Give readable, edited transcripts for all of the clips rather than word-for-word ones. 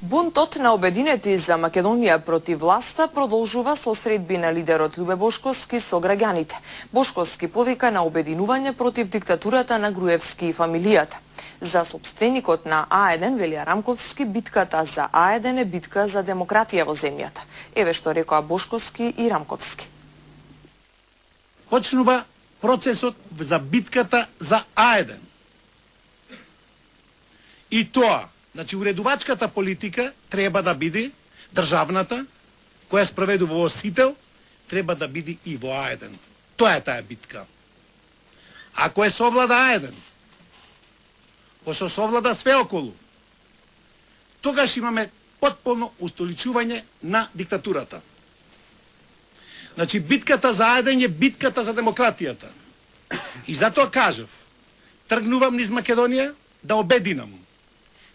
Бунтот на обединети за Македонија против власта продолжува со средби на лидерот Љубе Бошковски со граѓаните. Бошковски повика на обединување против диктатурата на Груевски и фамилијата. За собственикот на А1 Велија Рамковски, битката за А1 е битка за демократија во земјата. Еве што рекоа Бошковски и Рамковски. Почнува процесот за битката за А1. И тоа, значи, уредувачката политика треба да биде државната, која спроведува во сител, треба да биде и во А1. Тоа е таа битка. Ако е совлада А1, пошто совлада све околу, тогаш имаме потполно устоличување на диктатурата. Значи, битката за А1 е битката за демократијата. И затоа кажав, тргнувам низ Македонија да обединам.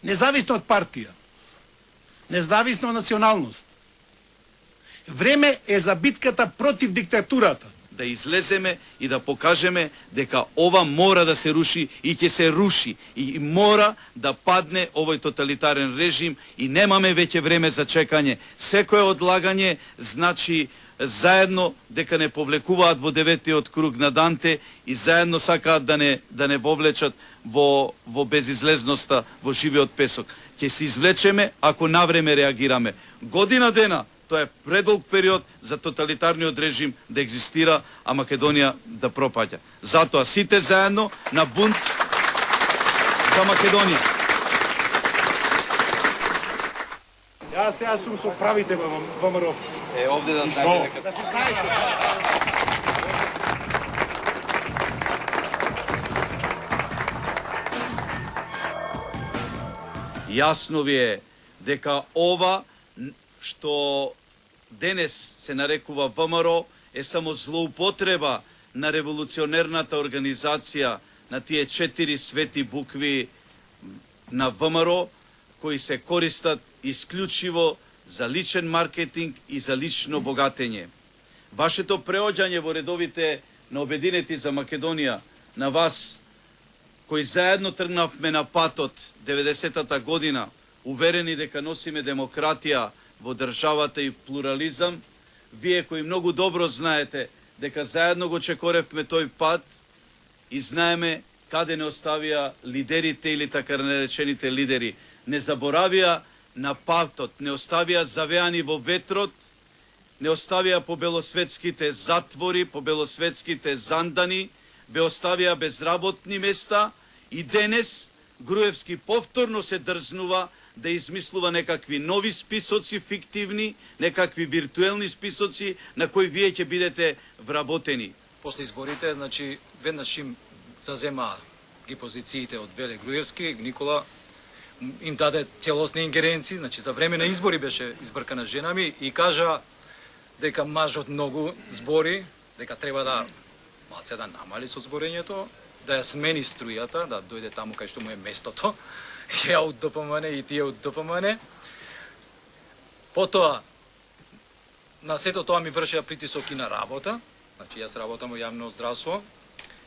Независно од партија, независно од националност. Време е за битката против диктатурата. Да излеземе и да покажеме дека ова мора да се руши и ќе се руши. И мора да падне овој тоталитарен режим и немаме веќе време за чекање. Секое одлагање значи заедно дека не повлекуваат во деветиот круг на Данте и заедно сакаат да не вовлечат во безизлезноста, во живиот песок. Ќе се извлечеме ако навреме реагираме. Година дена, тоа е предолг период за тоталитарниот режим да екзистира, а Македонија да пропаѓа. Затоа сите заедно на бунт за Македонија. Јас сега сум со правите ВМРО-вци. Овде да знаете дека да се знаете. Јасно ви е дека ова што денес се нарекува ВМРО е само злоупотреба на револуционерната организација на тие 4 свети букви на ВМРО кои се користат исклучиво за личен маркетинг и за лично богатење. Вашето преоѓање во редовите на Обединети за Македонија, на вас, кои заедно тргнавме на патот 90-та година, уверени дека носиме демократија во државата и плурализам, вие кои многу добро знаете дека заедно го чекоревме тој пат и знаеме каде не оставија лидерите или така наречените лидери, не заборавија на патот, не оставија завеани во ветрот, не оставија по белосветските затвори, по белосветските зандани, ве оставија безработни места и денес Груевски повторно се дрзнува да измислува некакви нови списоци фиктивни, некакви виртуелни списоци на кои вие ќе бидете вработени. После изборите, значи, веднаш им зазема ги позициите од Веле Груевски, Никола им даде целосни ингеренции, значи за време на избори беше избркана женами и кажа дека мажот многу збори, дека треба да малце да намали со зборењето, да ја смени струјата, да дојде таму кај што му е местото, ја од ДПМН и тие од ДПМН. Потоа, на сето тоа ми вршеа притисок и на работа, значи јас работам во јавно здравство,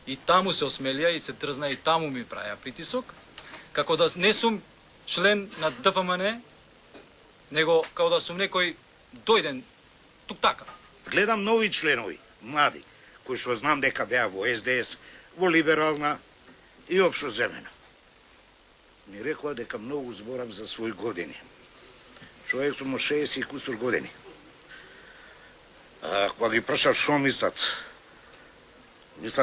и таму се осмелија и се дрзна и таму ми праја притисок, како да не сум член на ДПМН, него како да сум некој дојден тук така. Гледам нови членови, млади, кои што знам дека беа во СДС, во либерална и општо земена. Ми рекоа дека многу зборам за своји години. Човек сум 60 и кусур години. Кога ги прашав шо мислат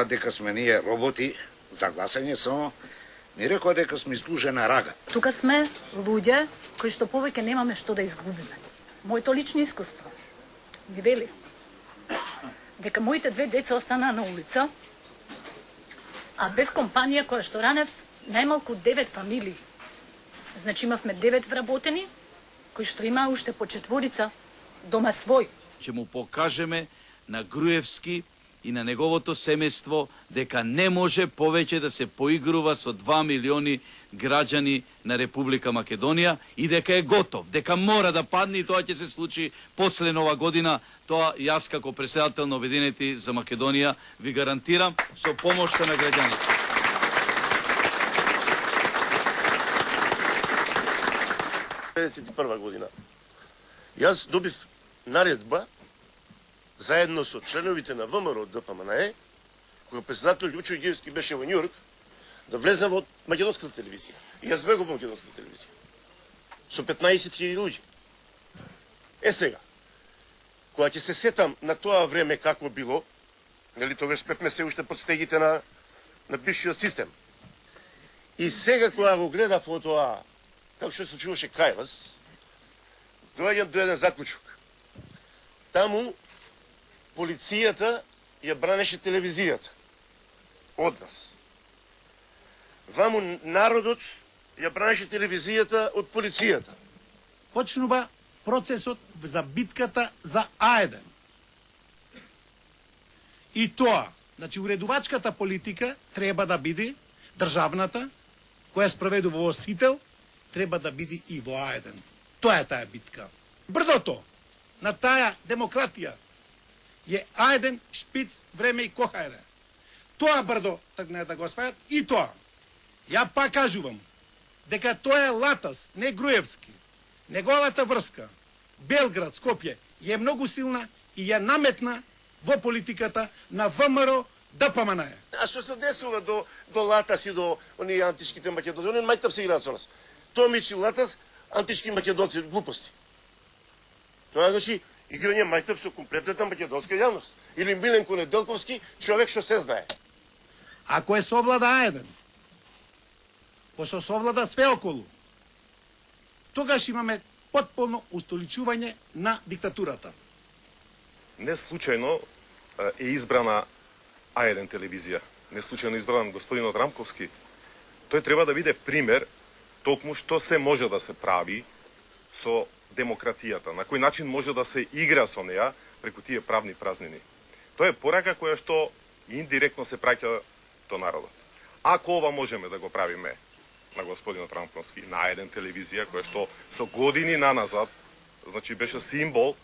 дека сме ние роботи за гласање само, ми рекоа дека сме служена рага. Тука сме луѓе кои што повеќе немаме што да изгубиме. Моето лично искуство ми вели дека моите 2 деца останаа на улица, а бев компанија која што ранев најмалку 9 фамилии. Значи имавме 9 вработени, кои што имаа уште по 4 дома свој. Ќе му покажеме на Груевски и на неговото семејство дека не може повеќе да се поигрува со 2 милиони граѓани на Република Македонија и дека е готов, дека мора да падне и тоа ќе се случи после нова година. Тоа јас како претседател на Обединети за Македонија ви гарантирам со помошта на граѓаните. 1951 година, јас добив наредба заедно со членовите на ВМРО ДПМНЕ, кога председател Ључо Игиевски беше во Њујорк, да влезем во македонската телевизија. И јас бегов во македонската телевизија. Со 15.000 луѓе. Сега, кога ќе се сетам на тоа време какво било, нели тогаш петме се уште под стегите на бившиот систем. И сега кога го гледав во тоа, како што се чуваше кај вас, доаѓам до еден заклучок. Таму полицијата ја бранеше телевизијата од нас. Ваму народот ја бранеше телевизијата од полицијата. Почнува процесот за битката за А1. И тоа, значи уредувачката политика треба да биде државната, која спроведува во Сител, треба да биде и во А1. Тоа е таа битка. Брдото на таа демократија е А1, Шпиц, Време и Кохајре. Тоа брдо тргна да го освајат и тоа. Ја пак кажувам дека тоа е Латас, не Груевски. Неговата врска Белград, Скопје е многу силна и ја наметна во политиката на ВМРО ДПМНЕ. А што се десува до Латас и до оние антишките македонци? Оние мајтап се играат со нас. Томич и Латас, антишки македонци, глупости. Тоа значи играње мајтап со комплетната македонска јавност. Или Миленко Неделковски, човек што се знае. Ако е совлада А1, пошто совлада све околу, тогаш имаме потполно устоличување на диктатурата. Не случајно е избрана А1 телевизија. Не случајно избран господинот Рамковски. Тој треба да биде пример токму што се може да се прави со демократијата, на кој начин може да се игра со неа преку тие правни празнини. Тоа е порака која што индиректно се праќа до народот. Ако ова можеме да го правиме на господинот Рамковски на А1 телевизија, која што со години наназад, значи беше символ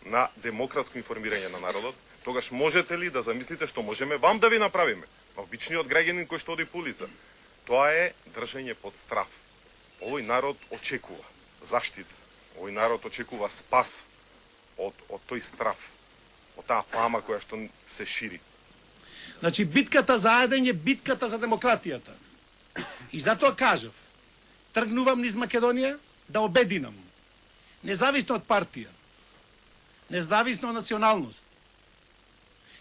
на демократско информирање на народот, тогаш можете ли да замислите што можеме вам да ви направиме, на обичниот граѓанин кој што оди по улица? Тоа е држење под страв. Овој народ очекува заштита. Овој народ очекува спас од тој страв, од таа фама која што се шири. Значи, битката за А1 е битката за демократијата. И затоа кажав, тргнувам низ Македонија да обединам. Независно од партија, независно од националност.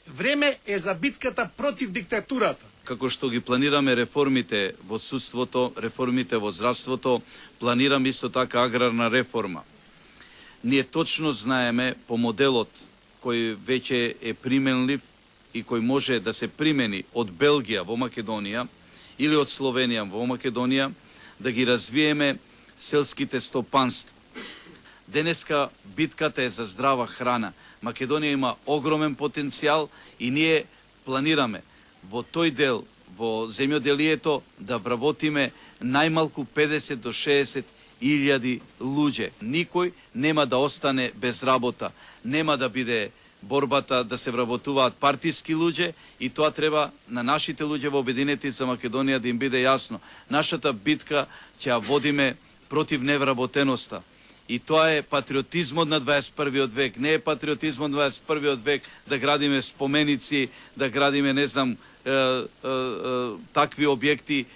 Време е за битката против диктатурата. Како што ги планираме реформите во судството, реформите во здравството, планирам исто така аграрна реформа. Ние точно знаеме по моделот кој веќе е применлив и кој може да се примени од Белгија во Македонија или од Словенија во Македонија, да ги развиеме селските стопанства. Денеска битката е за здрава храна. Македонија има огромен потенцијал и ние планираме во тој дел, во земјоделието, да вработиме најмалку 50 до 60 илјади луѓе. Никој нема да остане без работа. Нема да биде борбата да се вработуваат партиски луѓе и тоа треба на нашите луѓе во Обединети за Македонија да им биде јасно. Нашата битка ќе ја водиме против невработеноста. И тоа е патриотизмот на 21. век. Не е патриотизмот на 21. век да градиме споменици, да градиме, не знам, такви објекти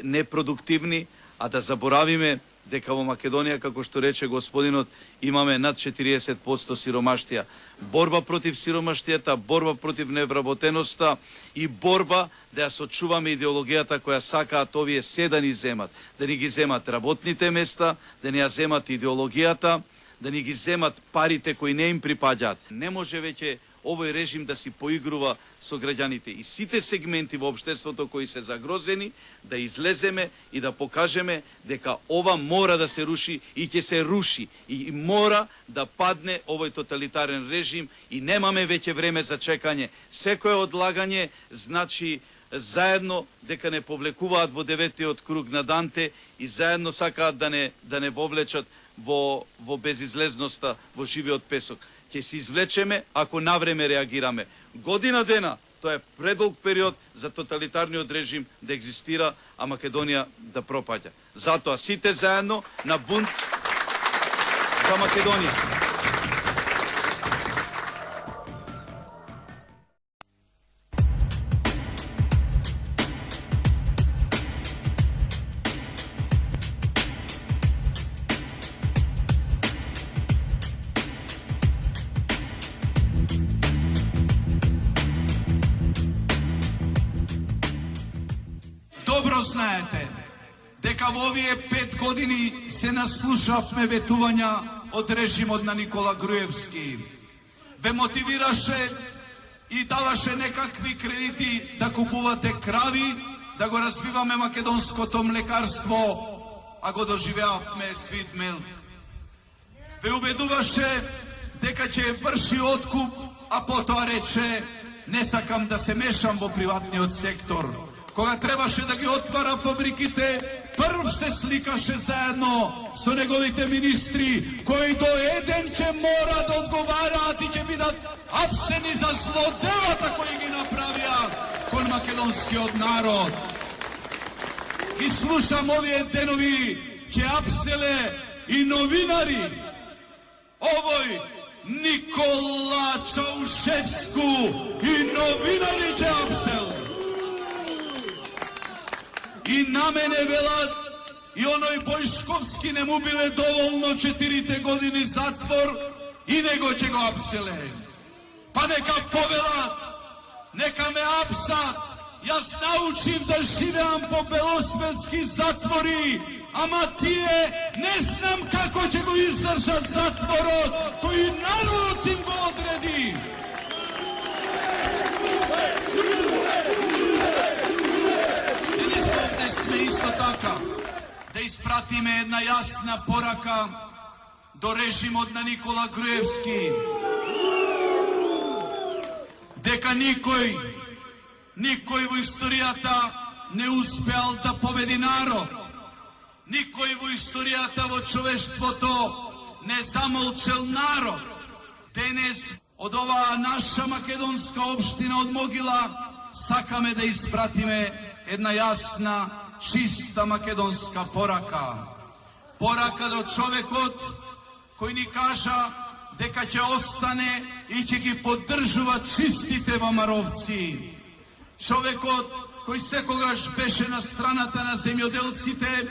непродуктивни, а да заборавиме дека во Македонија, како што рече господинот, имаме над 40% сиромаштија. Борба против сиромаштијата, борба против невработеноста и борба да ја сочуваме идеологијата која сакаат овие се да ни земат. Да ни ги земат работните места, да ни ја земат идеологијата, да ни ги земат парите кои не им припаѓаат. Не може веќе овој режим да си поигрува со граѓаните и сите сегменти во општеството кои се загрозени, да излеземе и да покажеме дека ова мора да се руши и ќе се руши и мора да падне овој тоталитарен режим и немаме веќе време за чекање. Секое одлагање значи заедно дека не повлекуваат во деветиот круг на Данте и заедно сакаат да не вовлечат во безизлезноста, во живиот песок. Ќе се извлечеме ако навреме реагираме. Година дена, тоа е предолг период за тоталитарниот режим да екзистира, а Македонија да пропаѓа. Затоа сите заедно на бунт за Македонија. Добро знаете дека во овие 5 години се наслушавме ветувања од режимот на Никола Груевски. Ве мотивираше и даваше некакви кредити да купувате крави, да го развиваме македонското млекарство, а го доживеавме свит мелк. Ве убедуваше дека ќе врши откуп, а потоа рече не сакам да се мешам во приватниот сектор. Кога требаше да ги отвара фабриките, прв се сликаше заедно со неговите министри, кои до еден ќе мора да одговараат и ќе бидат апсени за злоделата кои ги направија кон македонскиот народ. Ги слушам овие денови, ќе апселе и новинари. Овој Никола Чаушевску и новинари ќе апсел. И на мене велат, и оној Бојшковски не му биле доволно 4 години затвор и него ќе го апселе. Па нека повелат, нека ме апсат. Јас научив да живеам по белосветски затвори, ама тие не знам како ќе го издржат затворот кој народот им го одреди. Сме исто така да испратиме една јасна порака до режимот на Никола Груевски, дека никој во историјата не успеал да победи народ. Никој во историјата во човештвото не замолчал народ. Денес од оваа наша македонска општина од Могила сакаме да испратиме една јасна, чиста македонска порака. Порака до човекот кој ни кажа дека ќе остане и ќе ги поддржува чистите вамаровци. Човекот кој секогаш беше на страната на земјоделците,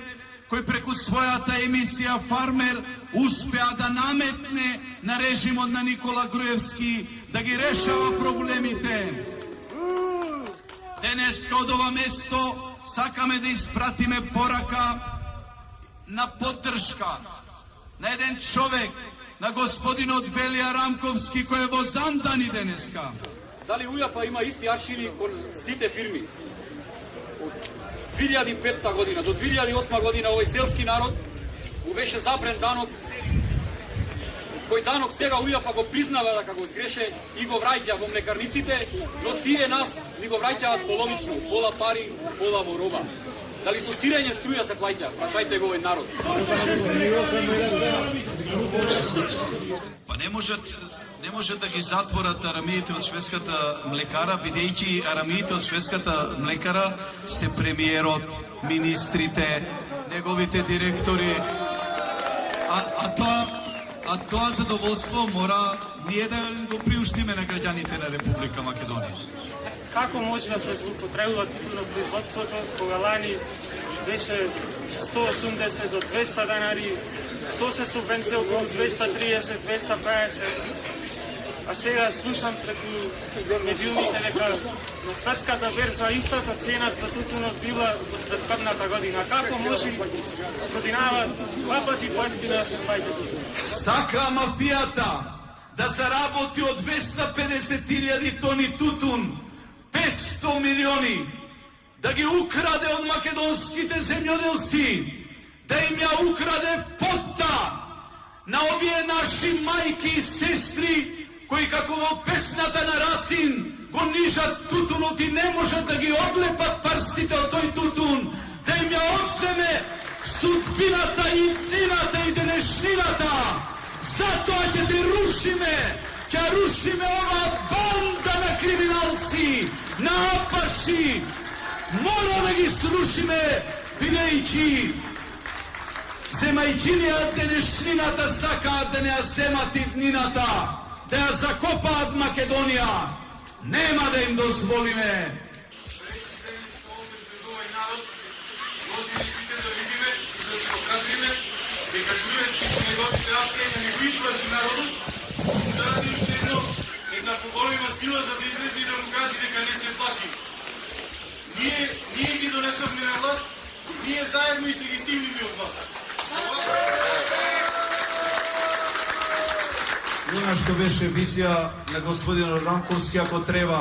кој преку својата емисија Фармер успеа да наметне на режимот на Никола Груевски да ги решава проблемите. Денеска од ова место сакаме да испратиме порака на поддршка на еден човек, на господинот Велија Рамковски, кој е во Зандани денеска. Дали УЈАПА има исти аршини кон сите фирми? Од 2005 година до 2008 година овој селски народ му беше забрен данок, кој данок сега УЈАПА го признава дека го сгреше и го враќа во млекарниците, но тие нас ни го враќаат половично, пола пари, пола во роба. Дали со сирење струја се плаќа? Прашајте го овој народ. Па не можат да ги затворат арамиите од шведската млекара, бидејќи арамиите од шведската млекара се премиерот, министрите, неговите директори. А тоа задоволство мора ние да го приуштиме на граѓаните на Република Македонија. Како може да се злоупотребува титулно производството, кога лани беше 180 до 200 денари, со се субвенција околу 230-250, а сега слушам преку медиумите дека на светската берза истата цена за тутунот била од претходната година. Како може годинава два пати поевтина да се плаќа тутун? Сака мафијата да заработи од 250.000 тони тутун 500 милиони, да ги украде од македонските земјоделци, да им ја украде потта на овие наши мајки и сестри кои како во песната на Рацин го нижат тутунот и не можат да ги одлепат прстите од тој тутун, да им ја одземе судбината и дината и денешнината. Затоа ќе те рушиме, ќе рушиме оваа банда на криминалци, на апаши. Мора да ги срушиме, бидејќи азербајџанија денешнината сакаат да не ја земат иднината, да ја закопаат Македонија. Нема да им дозволиме. Дека груевски се неговите авторите не го излази народот, заради уште една поголема сила за да излезе и да му каже дека не се плаши. Ние ги донесовме на власт, ние заедно и ќе ги стигнеме од власт. Она што беше визија на господин Рамковски, ако треба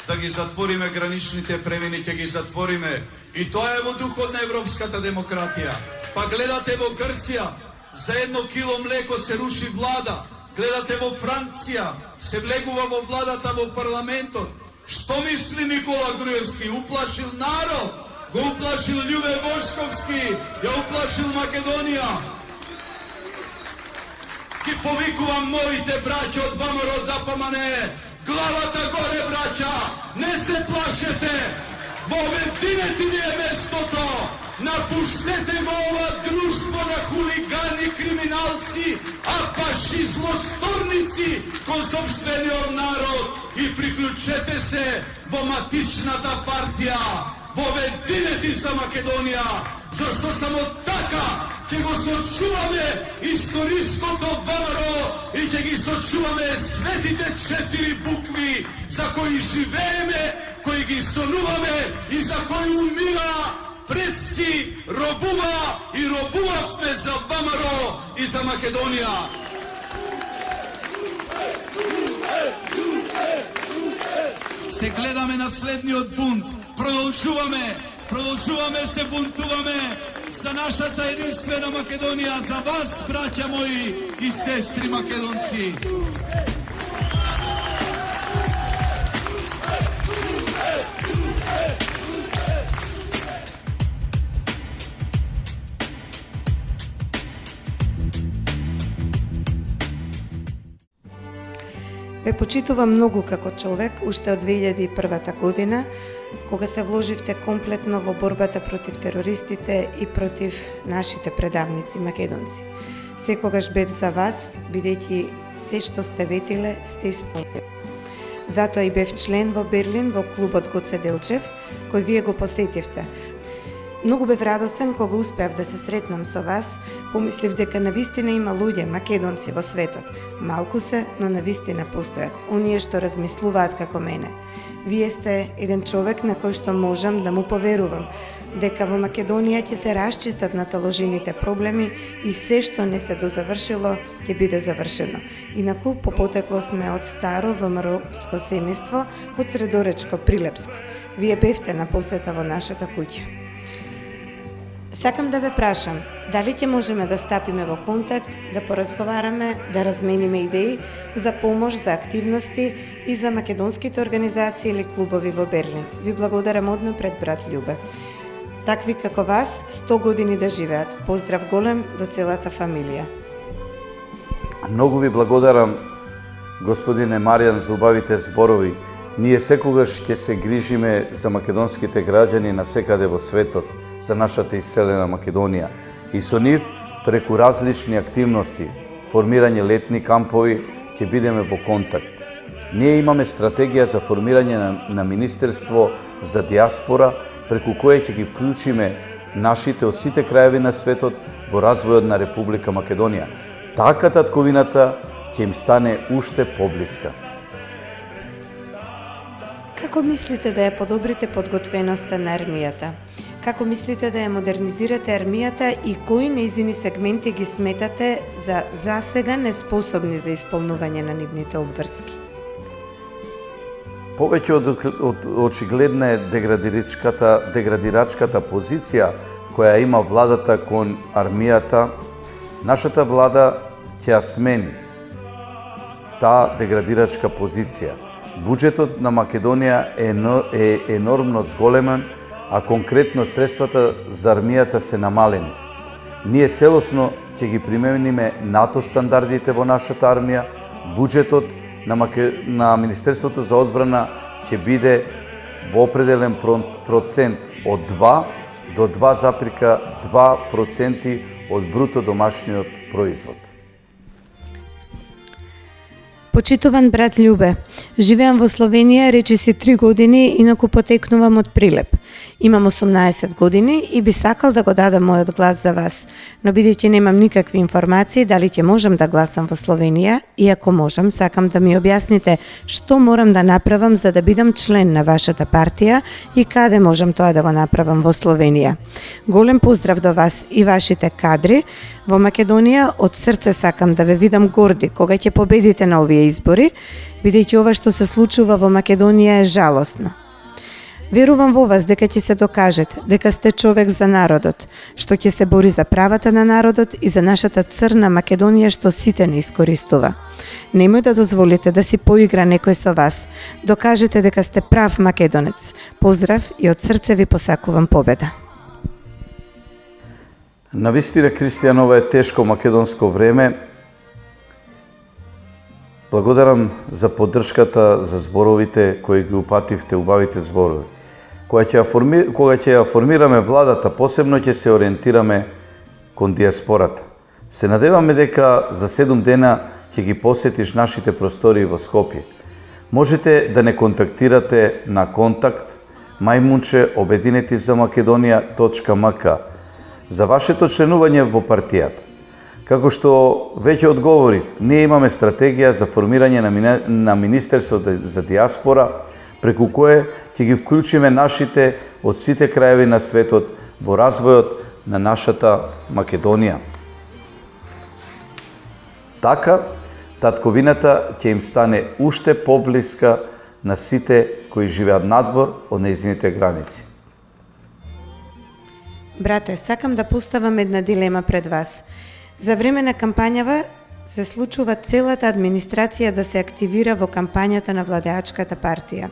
да ги затвориме граничните премини, ќе ги затвориме. И тоа е во духот на европската демократија. Па гледате во Грција, за 1 кило млеко се руши влада. Гледате во Франција, се влегува во владата, во парламентот. Што мисли Никола Груевски? Уплашил народ, го уплашил Љубе Бошковски, ја уплашил Македонија. Ги повикувам моите браќа од ВМРО да помане. Главата горе, браќа, не се плашете. Во Вентинети ви е местото. Напуштете го ова друштво на хулигани, криминалци, апаши, злосторници кон собствениот народ и приклучете се во матичната партија, во Вентинети за Македонија, зашто само така ќе го сочуваме историското ВМРО и ќе ги сочуваме светите 4 букви за кои живееме, кои ги сонуваме и за кои умира предци, робува и робувавме за ВМРО и за Македонија. Се гледаме на следниот бунт. Продолжуваме се бунтуваме за нашата единствена Македонија, за вас, браќа мои и сестри македонци. Ве почитувам многу како човек уште од 2001 година, кога се вложивте комплетно во борбата против терористите и против нашите предавници македонци. Секогаш бев за вас, бидејќи се што сте ветиле, сте исполнили. Затоа и бев член во Берлин во клубот Гоце Делчев, кој вие го посетивте. Многу бев радосен кога успеав да се сретнам со вас, помислив дека навистина има луѓе, македонци во светот. Малку се, но навистина постојат, оние што размислуваат како мене. Вие сте еден човек на кој што можам да му поверувам, дека во Македонија ќе се расчистат наталожените проблеми и се што не се дозавршило ќе биде завршено. Инаку по потекло сме од старо ВМРО-ско семејство од Средоречко, Прилепско. Вие бевте на посета во нашата куќа. Сакам да ве прашам, дали ќе можеме да стапиме во контакт, да поразговараме, да размениме идеи за помош, за активности и за македонските организации или клубови во Берлин. Ви благодарам однапред, брат Љубе. Такви како вас, 100 години да живеат. Поздрав голем до целата фамилија. Многу ви благодарам, господине Маријан, за убавите зборови. Ние секогаш ќе се грижиме за македонските граѓани насекаде во светот, за нашата иселена Македонија. И со нив, преку различни активности, формирање летни кампови, ќе бидеме во контакт. Ние имаме стратегија за формирање на Министерство за диаспора, преку кое ќе ги вклучиме нашите од сите краеви на светот во развојот на Република Македонија. Така татковината ќе им стане уште поблиска. Како мислите да ја подобрите подготвеноста на армијата? Како мислите да ја модернизирате армијата и кои нејзини сегменти ги сметате за засега неспособни за исполнување на нивните обврски? Повеќе од очигледна е деградирачката позиција која има владата кон армијата, нашата влада ќе ја смени таа деградирачка позиција. Буџетот на Македонија е енормно зголемен, а конкретно средствата за армијата се намалени. Ние целосно ќе ги примениме НАТО стандардите во нашата армија. Буџетот на Министерството за одбрана ќе биде во определен процент од 2 до 2,2% од бруто домашниот производ. Почитуван брат Љубе, живеам во Словенија речиси 3 години, инаку потекнувам од Прилеп. Имам 18 години и би сакал да го дадам мојот глас за вас, но бидејќи немам никакви информации дали ќе можам да гласам во Словенија, и ако можам, сакам да ми објасните што морам да направам за да бидам член на вашата партија и каде можам тоа да го направам во Словенија. Голем поздрав до вас и вашите кадри во Македонија. Од срце сакам да ве видам горди кога ќе победите на овие избори, бидејќи ова што се случува во Македонија е жалосно. Верувам во вас дека ќе се докажете, дека сте човек за народот, што ќе се бори за правата на народот и за нашата црна Македонија што сите не искористува. Немој да дозволите да си поигра некој со вас. Докажете дека сте прав македонец. Поздрав и од срце ви посакувам победа. Навистина, Кристијан, ова е тешко македонско време. Благодарам за поддршката, за зборовите кои ги упативте, убавите зборови. Кога ќе ја формираме владата, посебно ќе се ориентираме кон диаспората. Се надеваме дека за 7 дена ќе ги посетиш нашите простори во Скопје. Можете да не контактирате на контакт majmunche@obedinetizamakedonia.mk за вашето членување во партијата. Како што веќе одговорив, ние имаме стратегија за формирање на Министерство за диаспора, преку кое ќе ги вклучиме нашите од сите краеви на светот во развојот на нашата Македонија. Така, татковината ќе им стане уште поблиска на сите кои живеат надвор од нејзините граници. Брате, сакам да поставам една дилема пред вас. За време на кампањава се случува целата администрација да се активира во кампањата на владеачката партија.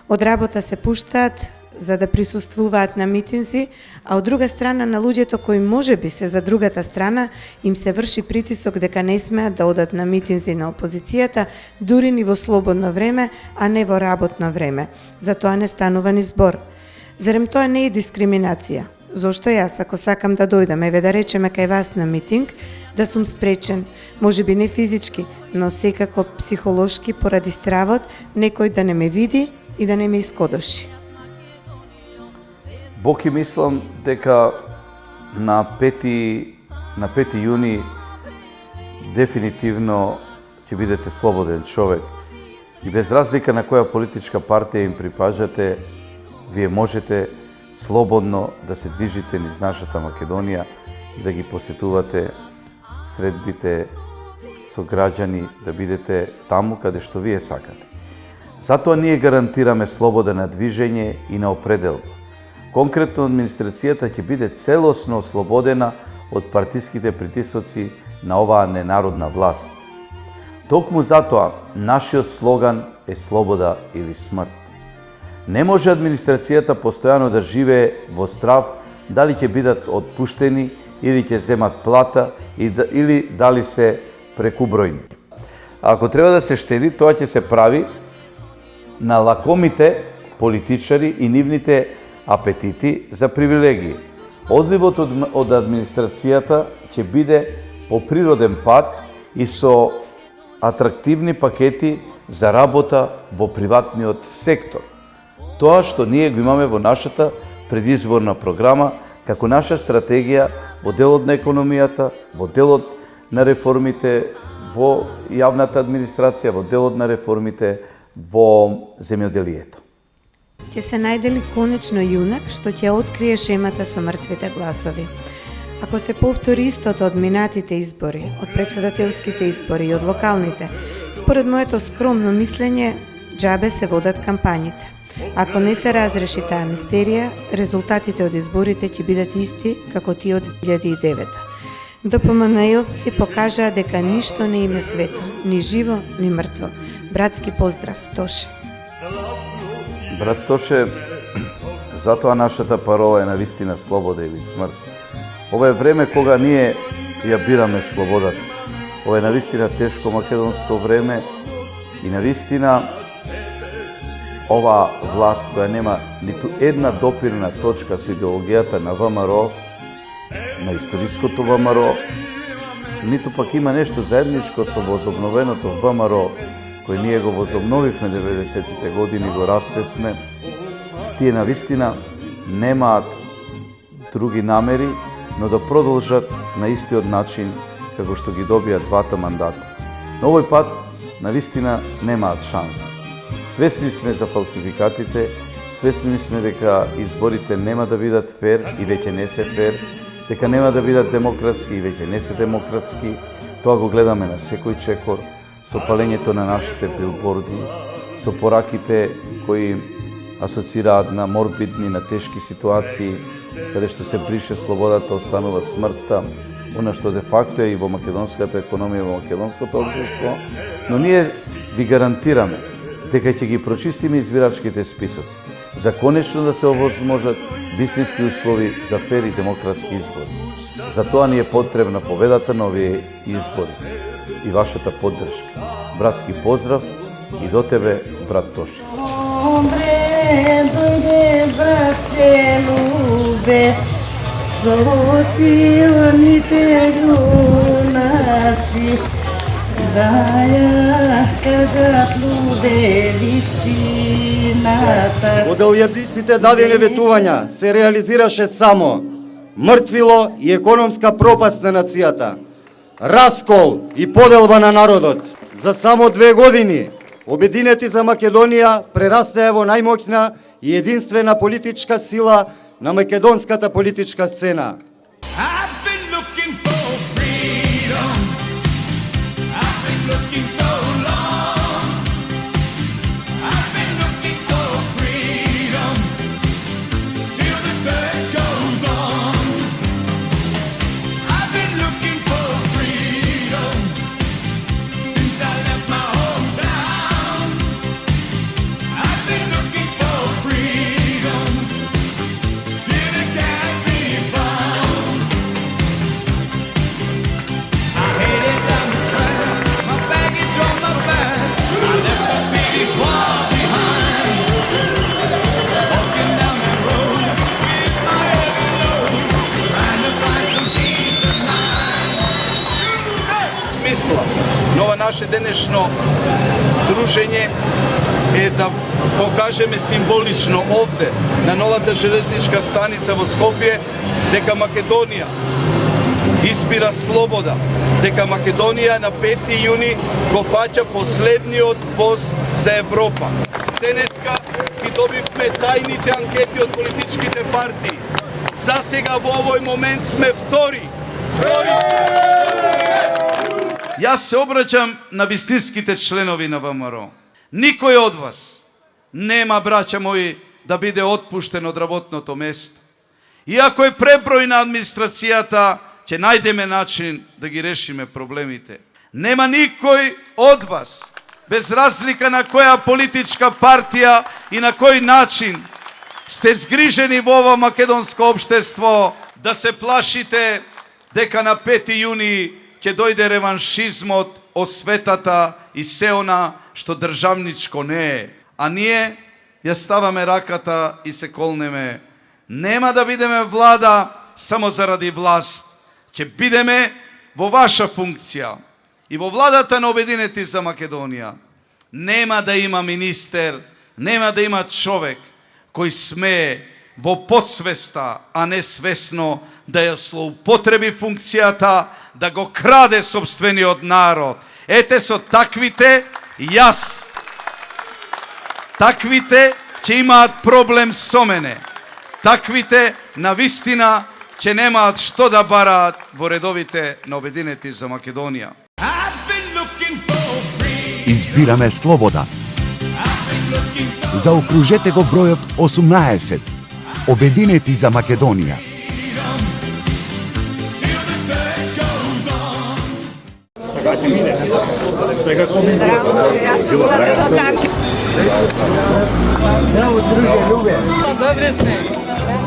Од работа се пуштаат за да присуствуваат на митинзи, а од друга страна на луѓето кои можеби се за другата страна им се врши притисок дека не смеат да одат на митинзи на опозицијата, дури ни во слободно време, а не во работно време. За тоа не станува ни збор. Зарем тоа не е дискриминација? Зошто јас, ако сакам да дојдам, еве да речеме кај вас на митинг, да сум спречен, можеби не физички, но секако психолошки поради стравот, некој да не ме види и да не ме искодоши? Бог и мислам дека на 5 јуни дефинитивно ќе бидете слободен човек и без разлика на која политичка партија им припажате, вие можете слободно да се движите низ нашата Македонија и да ги посетувате средбите со граѓани, да бидете таму каде што вие сакате. Затоа ние гарантираме слобода на движење и на определба. Конкретно администрацијата ќе биде целосно ослободена од партиските притисоци на оваа ненародна власт. Токму затоа нашиот слоган е слобода или смрт. Не може администрацијата постојано да живее во страв дали ќе бидат отпуштени или ќе земат плата или дали се прекубројни. Ако треба да се штеди, тоа ќе се прави на лакомите политичари и нивните апетити за привилегии. Одливот од администрацијата ќе биде по природен пат и со атрактивни пакети за работа во приватниот сектор. Тоа што ние го имаме во нашата предизборна програма како наша стратегија во делот на економијата, во делот на реформите во јавната администрација, во делот на реформите во земјоделието. Ќе се најде ли конечно јунак што ќе открие шемата со мртвите гласови? Ако се повтори истото од минатите избори, од председателските избори и од локалните, според моето скромно мислење, џабе се водат кампањите. Ако не се разреши таа мистерија, резултатите од изборите ќе бидат исти како тие од 2009. ДПМН-овци покажаа дека ништо не им е свето, ни живо, ни мртво. Братски поздрав, Тоше. Брат Тоше, затоа нашата парола е навистина слобода или смрт. Ова е време кога ние ја бираме слободата. Ова е навистина тешко македонско време и навистина ова власт која нема ниту една допирна точка со идеологијата на ВМРО на историското ВМРО, ниту пак има нешто заедничко со возобновеното ВМРО, кој ние го возобновивме 90-тите години, го растевме. Тие навистина немаат други намери, но да продолжат на истиот начин како што ги добија двата мандата. Но овој пат навистина немаат шанс. Свесни сме за фалсификатите, свесни сме дека изборите нема да бидат фер и веќе не се фер, дека нема да бидат демократски и веќе не се демократски. Тоа го гледаме на секој чекор, со палењето на нашите билборди, со пораките кои асоцираат на морбидни, на тешки ситуации, каде што се брише слободата, останува смртта, она што де факто е и во македонската економија, во македонското општество, но ние ви гарантираме дека ќе ги прочистиме избирачките списоци, за конечно да се овозможат вистински услови за фер и демократски избори. За тоа ни е потребна победата на овие избори и вашата поддршка. Братски поздрав и до тебе, брат Тоши. Добре, дојде братче любе, со силните јунаци, да ја кажат луде вистината. Во делјадисите дадени ветувања се реализираше само мртвило и економска пропаст на нацијата, раскол и поделба на народот. За само 2 години Обединети за Македонија прерастаа во најмоќна и единствена политичка сила на македонската политичка сцена. Но ова наше денешно дружење е да покажеме символично овде, на новата железничка станица во Скопје, дека Македонија избира слобода, дека Македонија на 5 јуни го фаќа последниот воз за Европа. Денеска ги добивме тајните анкети од политичките партии. За сега во овој момент сме втори. Јас се обраќам на вистинските членови на ВМРО. Никој од вас нема, браќа мои, да биде отпуштен од работното место. Иако е преброј на администрацијата, ќе најдеме начин да ги решиме проблемите. Нема никој од вас, без разлика на која политичка партија и на кој начин сте згрижени во ова македонско општество, да се плашите дека на 5 јуни ќе дојде реваншизмот, осветата и се она што државничко не е. А ние ја ставаме раката и се колнеме. Нема да бидеме влада само заради власт. Ќе бидеме во ваша функција. И во владата на Обединети за Македонија нема да има министер, нема да има човек кој смее во подсвеста, а не свесно, да ја злоупотреби функцијата, да го краде собствениот народ. Ете со таквите, јас. Таквите ќе имаат проблем со мене. Таквите, навистина, ќе немаат што да бараат во редовите на Обединети за Македонија. Избираме слобода. Заокружете го бројот 18. Обединети за Македонија.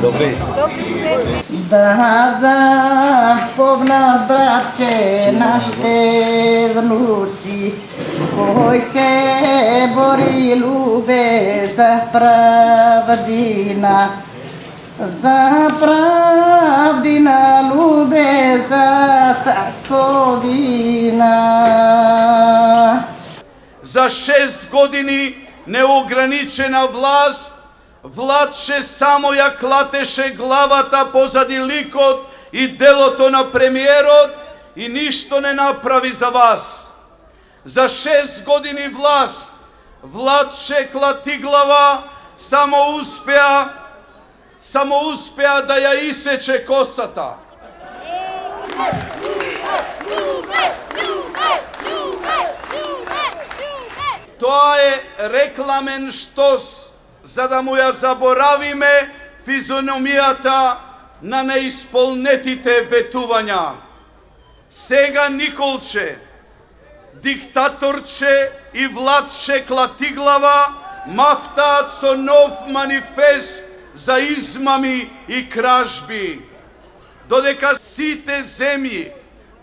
Добре. Да запомна, братче, нашите внуци, кој се бори любе за правдина. За правди на любе за таковина. За 6 години неограничена власт, Владче само ја клатеше главата позади ликот и делото на премиерот и ништо не направи за вас. За 6 години власт, Владче Клатиглава само успеа да ја исече косата. Тоа е рекламен штос, за да му ја заборавиме физиономијата на неисполнетите ветувања. Сега Николче, диктаторче и Владче Клатиглава мафтаат со нов манифест за измами и кражби. Додека сите земји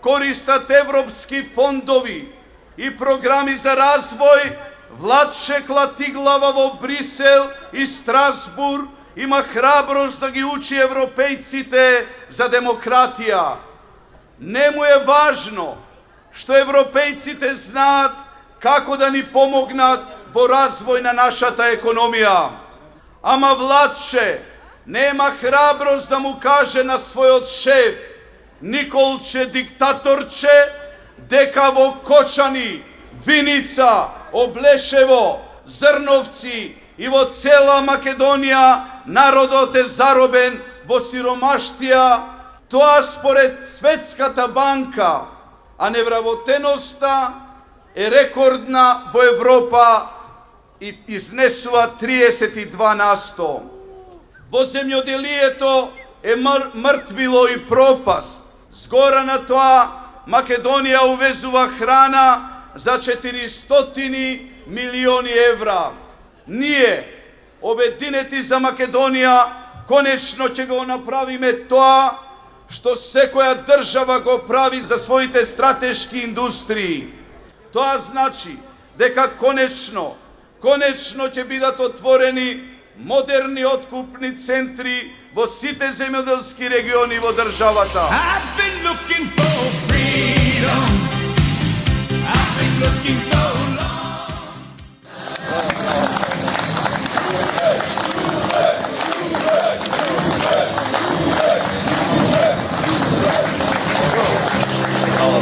користат европски фондови и програми за развој, Владче Клатиглава во Брисел и Страсбург има храброст да ги учи европејците за демократија. Не му е важно што европејците знаат како да ни помогнат во развој на нашата економија. Ама Владче нема храброст да му каже на својот шеф, Николче диктаторче, дека во Кочани, Виница, Облешево, Зрновци и во цела Македонија народот е заробен во сиромаштија. Тоа според Светската банка, а невработеноста е рекордна во Европа и изнесува 32%. Во земјоделието е мртвило и пропаст. Згора на тоа, Македонија увезува храна за 400 милиони евра. Ние, Обединети за Македонија, конечно ќе го направиме тоа што секоја држава го прави за своите стратешки индустрии. Тоа значи дека конечно ќе бидат отворени модерни откупни центри во сите земјоделски региони во државата.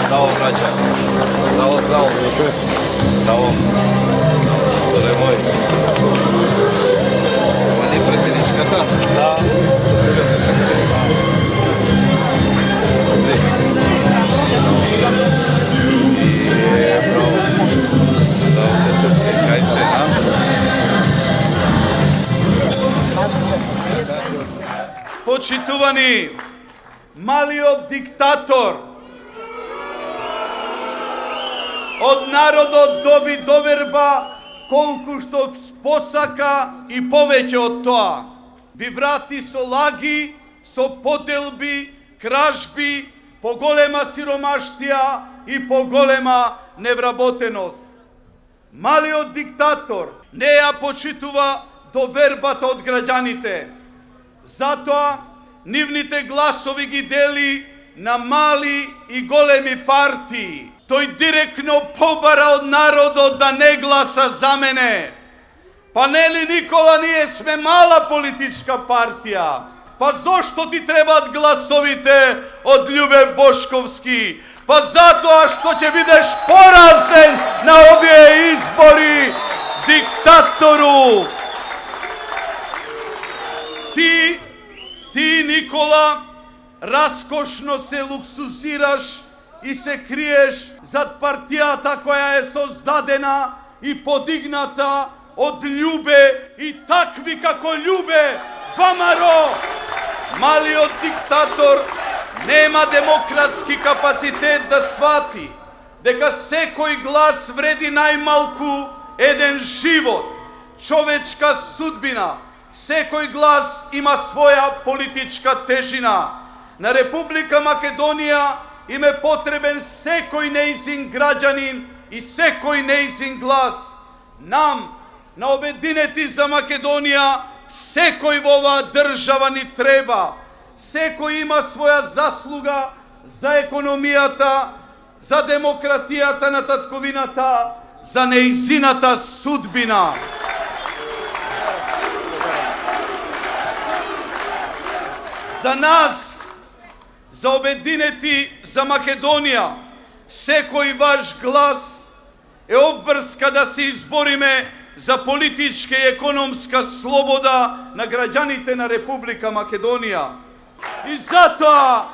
Зdravo, braća. Zdravo. Zdravo. To je moj. Ovo je predsjedničkata? Da. Почитувани, малиот диктатор од народот доби доверба колку што посака и повеќе од тоа. Ви врати со лаги, со поделби, кражби, поголема сиромаштија и поголема невработеност. Малиот диктатор не ја почитува довербата од граѓаните. Затоа нивните гласови ги дели на мали и големи партии. Тој директно побара од народот да не гласа за мене. Па нели, Никола, ние сме мала политичка партија? Па зошто ти требаат гласовите од Љубе Бошковски? Па затоа што ќе бидеш поразен на овие избори, диктатору! Ти, Никола, раскошно се луксузираш и се криеш зад партијата која е создадена и подигната од Љубе и такви како Љубе ВМРО. Малиот диктатор нема демократски капацитет да свати дека секој глас вреди најмалку еден живот, човечка судбина. Секој глас има своја политичка тежина. На Република Македонија им е потребен секој нејзин граѓанин и секој нејзин глас. Нам, на Обединети за Македонија, секој во оваа држава ни треба. Секој има своја заслуга за економијата, за демократијата на татковината, за неизината судбина. За нас, за Обединети за Македонија, секој ваш глас е обврска да се избориме за политичка и економска слобода на граѓаните на Република Македонија. И затоа,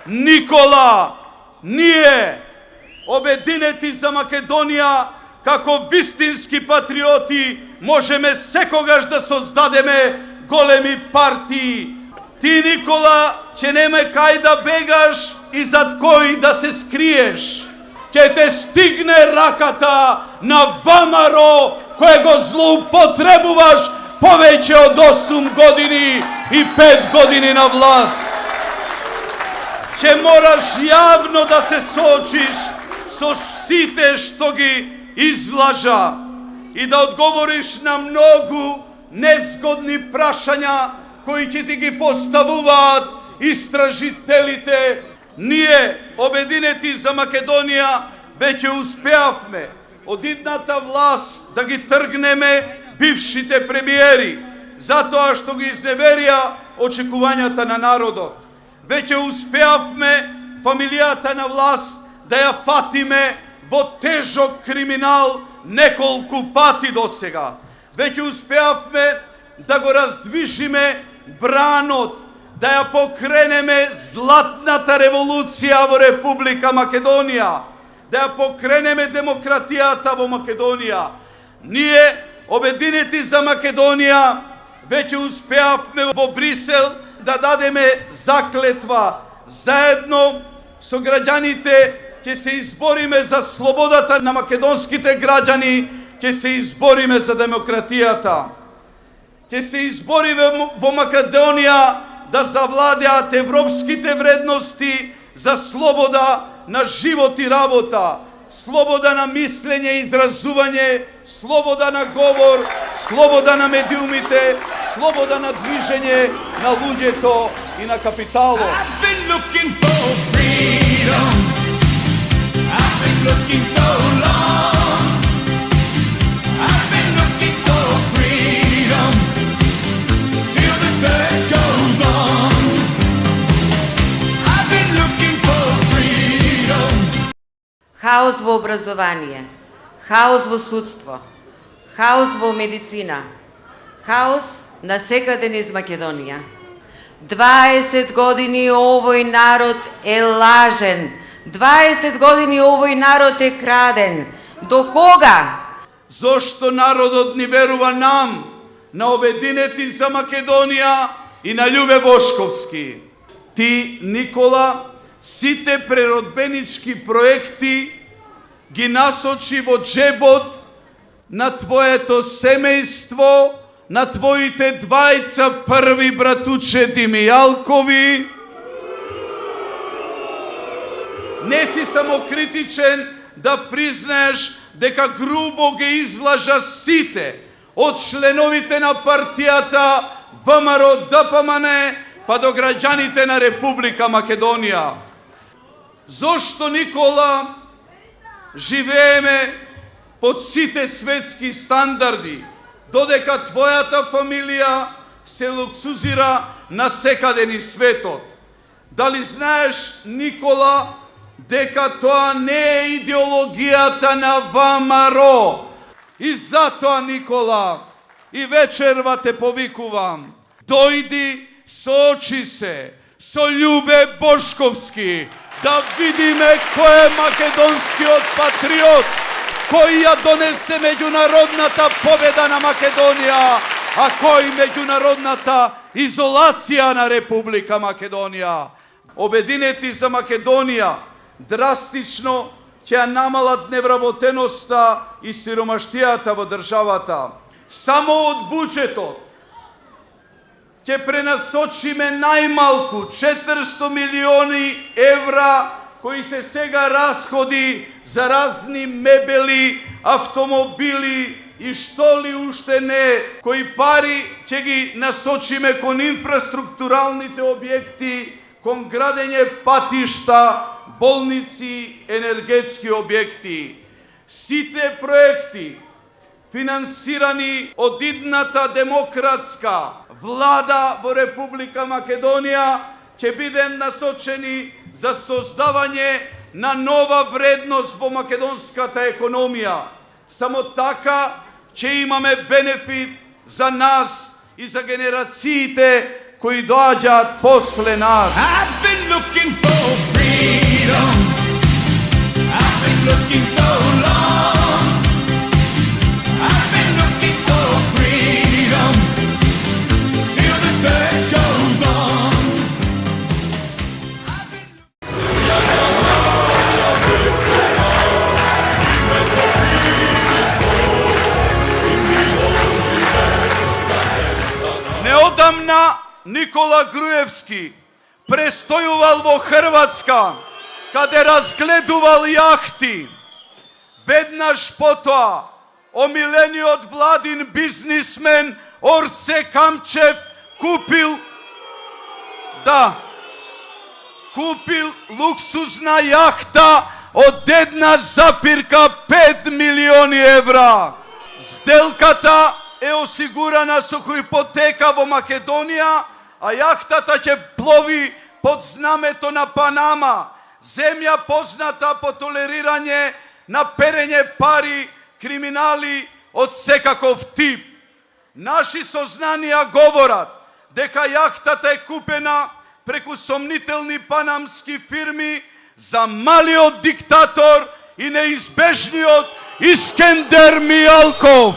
Никола, ние, Обединети за Македонија, како вистински патриоти, можеме секогаш да создадеме големи партии. Ти, Никола, ќе нема кај да бегаш и зад кој да се скриеш. Ќе те стигне раката на ВМРО, кој го злоупотребуваш повеќе од 8 години и 5 години на власт. Ќе мораш јавно да се соочиш со сите што ги излажа и да одговориш на многу незгодни прашања кои ќе ти ги поставуваат истражителите. Ние, Обединети за Македонија, веќе успеавме од идната власт да ги тргнеме бившите премиери, затоа што ги изневерија очекувањата на народот. Веќе успеавме фамилијата на власт да ја фатиме во тежок криминал неколку пати досега. Веќе успеавме да го раздвижиме бранот, да ја покренеме златната револуција во Република Македонија, да ја покренеме демократијата во Македонија. Ние, Обединети за Македонија, веќе успеавме во Брисел да дадеме заклетва. Заедно со граѓаните ќе се избориме за слободата на македонските граѓани, ќе се избориме за демократијата. Ќе се избориме во Македонија да завладеат европските вредности за слобода на живот и работа, слобода на мислење и изразување, слобода на говор, слобода на медиумите, слобода на движење на луѓето и на капиталот. Хаос во образование, хаос во судство, хаос во медицина, хаос насекаде низ Македонија. 20 години овој народ е лажен, 20 години овој народ е краден. До кога? Зошто народот ни верува нам, на Обединети за Македонија и на Љубе Бошковски? Ти, Никола, сите преродбенички проекти ги насочи во джебот на твоето семејство, на твоите двајца први братуче Димијалкови. Не си самокритичен да признаеш дека грубо ги излажа сите, од членовите на партијата ВМРО ДПМН па до граѓаните на Република Македонија. Зошто, Никола, живееме под сите светски стандарди, додека твојата фамилија се луксузира насекаде низ светот? Дали знаеш, Никола, дека тоа не е идеологијата на ВМРО? И затоа, Никола, и вечерва те повикувам, дојди, соочи се со Љубе Бошковски, да видиме кој е македонскиот патриот, кој ја донесе меѓународната победа на Македонија, а кој меѓународната изолација на Република Македонија. Обединети за Македонија драстично ќе ја намалат невработеноста и сиромаштијата во државата. Само од буџетот ќе пренасочиме најмалку 400 милиони евра кои се сега расходи за разни мебели, автомобили и што ли уште не, кои пари ќе ги насочиме кон инфраструктуралните објекти, кон градење патишта, болници, енергетски објекти. Сите проекти финансирани од идната демократска влада во Република Македонија ќе биде насочени за создавање на нова вредност во македонската економија. Само така ќе имаме бенефит за нас и за генерациите кои доаѓаат после нас. I've been looking for freedom. I've been looking so long. I've been looking for freedom. Still the search goes on. Неодамна Никола Груевски престојувал во Хрватска, каде разгледувал јахти. Веднаш потоа, омилениот владин бизнисмен Орце Камчев купил луксузна јахта од една запирка 5 милиони евра. Сделката е осигурана со ипотека во Македонија, а јахтата ќе плови под знамето на Панама, земја позната по толерирање на перење пари, криминали од секаков тип. Наши сознанија говорат дека јахтата е купена преку сомнителни панамски фирми за малиот диктатор и неизбежниот Искендер Мијалков.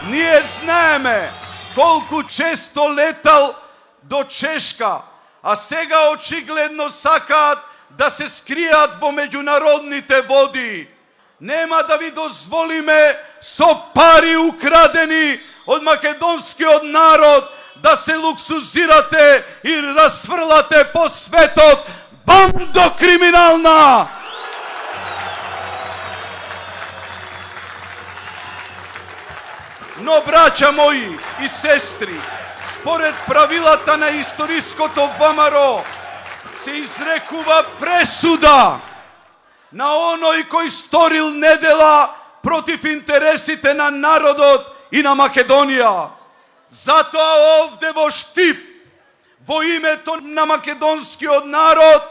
Ние знаеме колку често летал до Чешка, а сега очигледно сакаат да се скријат во меѓународните води. Нема да ви дозволиме со пари украдени од македонскиот народ да се луксузирате и расфрлате по светот. Бандо криминална! Но, браќа мои и сестри, според правилата на историското ВМРО, се изрекува пресуда на оној кој сторил недела против интересите на народот и на Македонија. Затоа овде во Штип, во името на македонскиот народ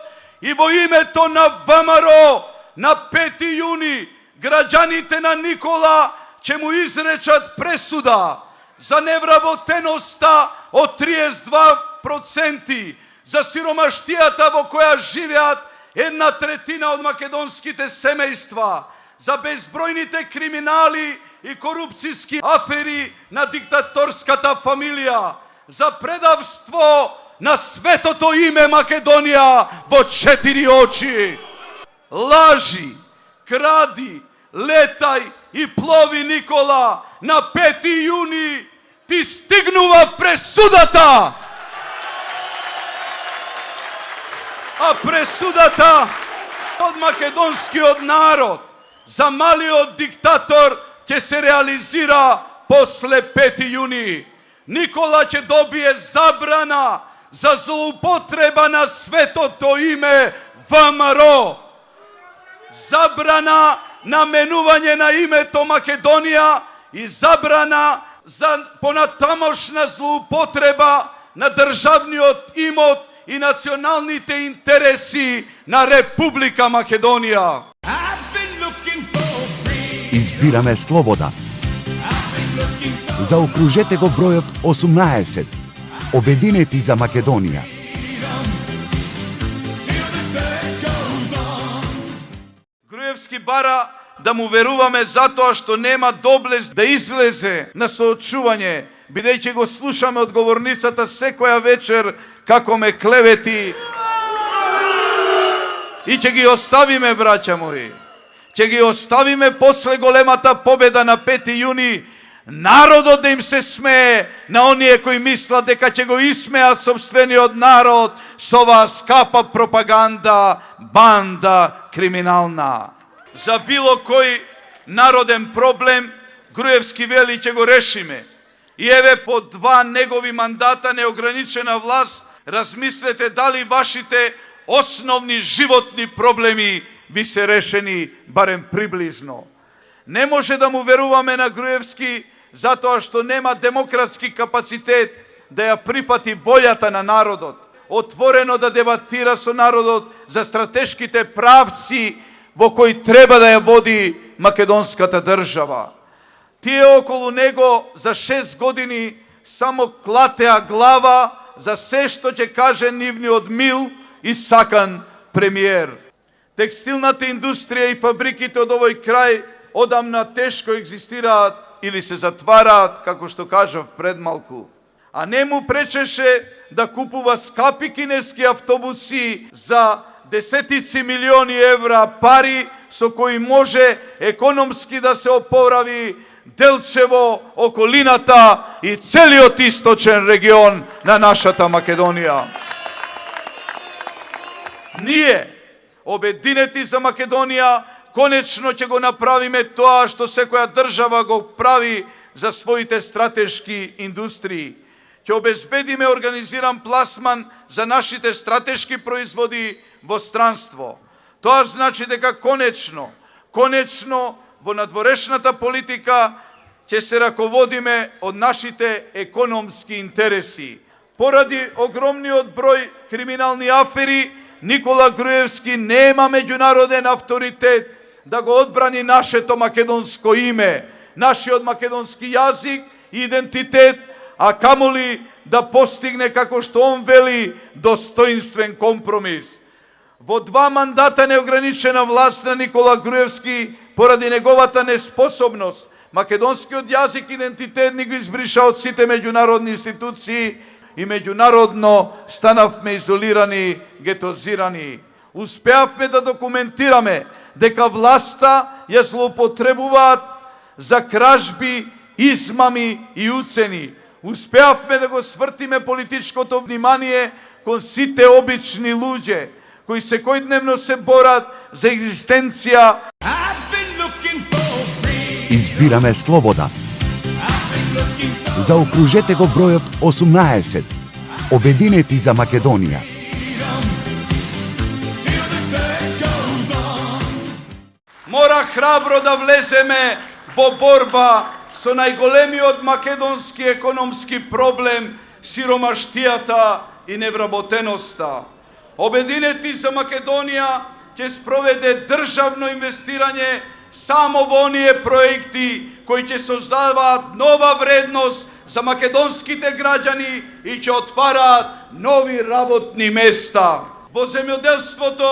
и во името на ВМРО, на 5 јуни, граѓаните на Никола ќе му изречат пресуда за невработеноста од 32%, за сиромаштијата во која живеат 1/3 од македонските семејства, за безбројните криминали и корупцијски афери на диктаторската фамилија, за предавство на светото име Македонија во 4 очи. Лажи, кради, летај и плови, Никола, на 5 јуни ти стигнува пресудата. А пресудата од македонскиот народ за малиот диктатор ќе се реализира после 5 јуни. Никола ќе добие забрана за злоупотреба на светото име ВМРО. Забрана на менување на името Македонија и забрана за понатамошна злоупотреба на државниот имот и националните интереси на Република Македонија. Избираме слобода. Заокружете го бројот 18. Обединети за Македонија. Груевски бара да му веруваме затоа што нема доблест да излезе на соочување, бидејќи го слушаме од говорницата секоја вечер како ме клевети. И ќе ги оставиме, браќа мои. Ќе ги оставиме после големата победа на 5 јуни, народот да им се смее на оние кои мислат дека ќе го исмеат собствениот народ со оваа скапа пропаганда, банда криминална. За било кој народен проблем Груевски вели ќе го решиме. И еве по 2 негови мандата неограничена власт, размислете дали вашите основни животни проблеми ви се решени барем приближно. Не може да му веруваме на Груевски затоа што нема демократски капацитет да ја прифати волјата на народот, отворено да дебатира со народот за стратешките правци во кои треба да ја води македонската држава. Тие околу него за 6 години само клатеа глава за се што ќе каже нивниот мил и сакан премиер. Текстилната индустрија и фабриките од овој крај одамна тешко екзистираат или се затвараат, како што кажав пред малку. А не му пречеше да купува скапи кинески автобуси за десетици милиони евра пари со кои може економски да се опорави Делчево, околината и целиот источен регион на нашата Македонија. Ние, обединети за Македонија, конечно ќе го направиме тоа што секоја држава го прави за своите стратешки индустрии. Ќе обезбедиме организиран пласман за нашите стратешки производи во странство. Тоа значи дека конечно во надворешната политика ќе се раководиме од нашите економски интереси. Поради огромниот број криминални афери, Никола Груевски нема меѓународен авторитет да го одбрани нашето македонско име, нашиот македонски јазик и идентитет, а камоли да постигне, како што он вели, достоинствен компромис. Во 2 мандата неограничена власт на Никола Груевски, поради неговата неспособност, македонскиот јазик и идентитет ни го избриша од сите меѓународни институции и меѓународно станавме изолирани, гетозирани. Успеавме да документираме дека власта ја злоупотребуваат за кражби, измами и уцени. Успеавме да го свртиме политичкото внимание кон сите обични луѓе, кои секојдневно се борат за екзистенција. Избираме слобода. Заокружете го бројот 18. Обединети за Македонија. Мора храбро да влеземе во борба со најголемиот македонски економски проблем, сиромаштијата и невработеноста. Обединети за Македонија ќе спроведе државно инвестирање само во оние проекти кои ќе создаваат нова вредност за македонските граѓани и ќе отвараат нови работни места. Во земјоделството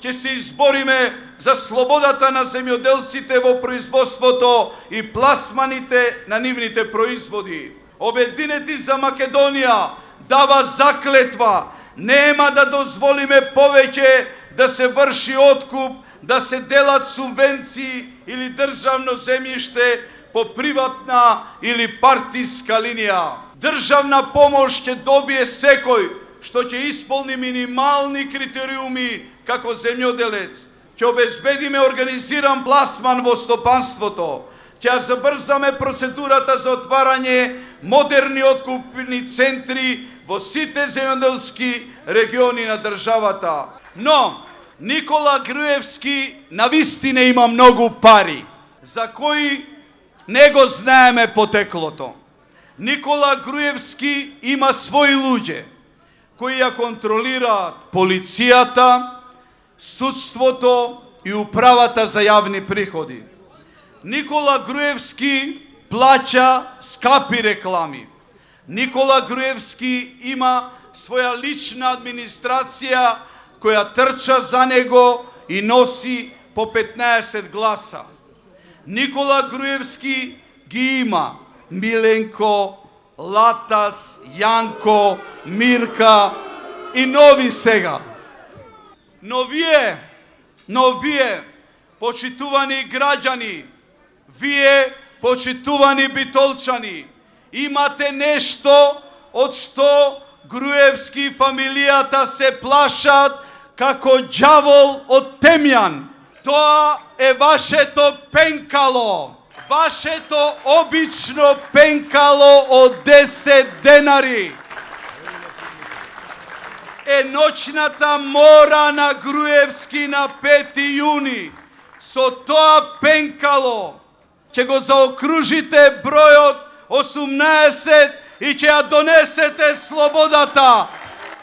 ќе се избориме за слободата на земјоделците во производството и пласманите на нивните производи. Обединети за Македонија дава заклетва нема да дозволиме повеќе да се врши откуп, да се делат субвенции или државно земјиште по приватна или партиска линија. Државна помош ќе добие секој што ќе исполни минимални критериуми како земјоделец. Ќе обезбедиме организиран пласман во стопанството. Ќе забрзаме процедурата за отварање модерни откупни центри во сите земјоделски региони на државата. Но Никола Груевски навистина има многу пари, за кои не го знаеме потеклото. Никола Груевски има своји луѓе, кои ја контролираат полицијата, судството и управата за јавни приходи. Никола Груевски плаќа скапи реклами. Никола Груевски има своја лична администрација која трча за него и носи по 15 гласа. Никола Груевски ги има Миленко, Латас, Јанко, Мирка и нови сега. Но вие, почитувани граѓани, вие, почитувани битолчани, имате нешто од што Груевски и фамилијата се плашат како ѓавол од темјан. Тоа е вашето пенкало. Вашето обично пенкало од 10 денари е ноќната мора на Груевски на 5 јуни. Со тоа пенкало ќе го заокружите бројот 18 и ќе ја донесете слободата.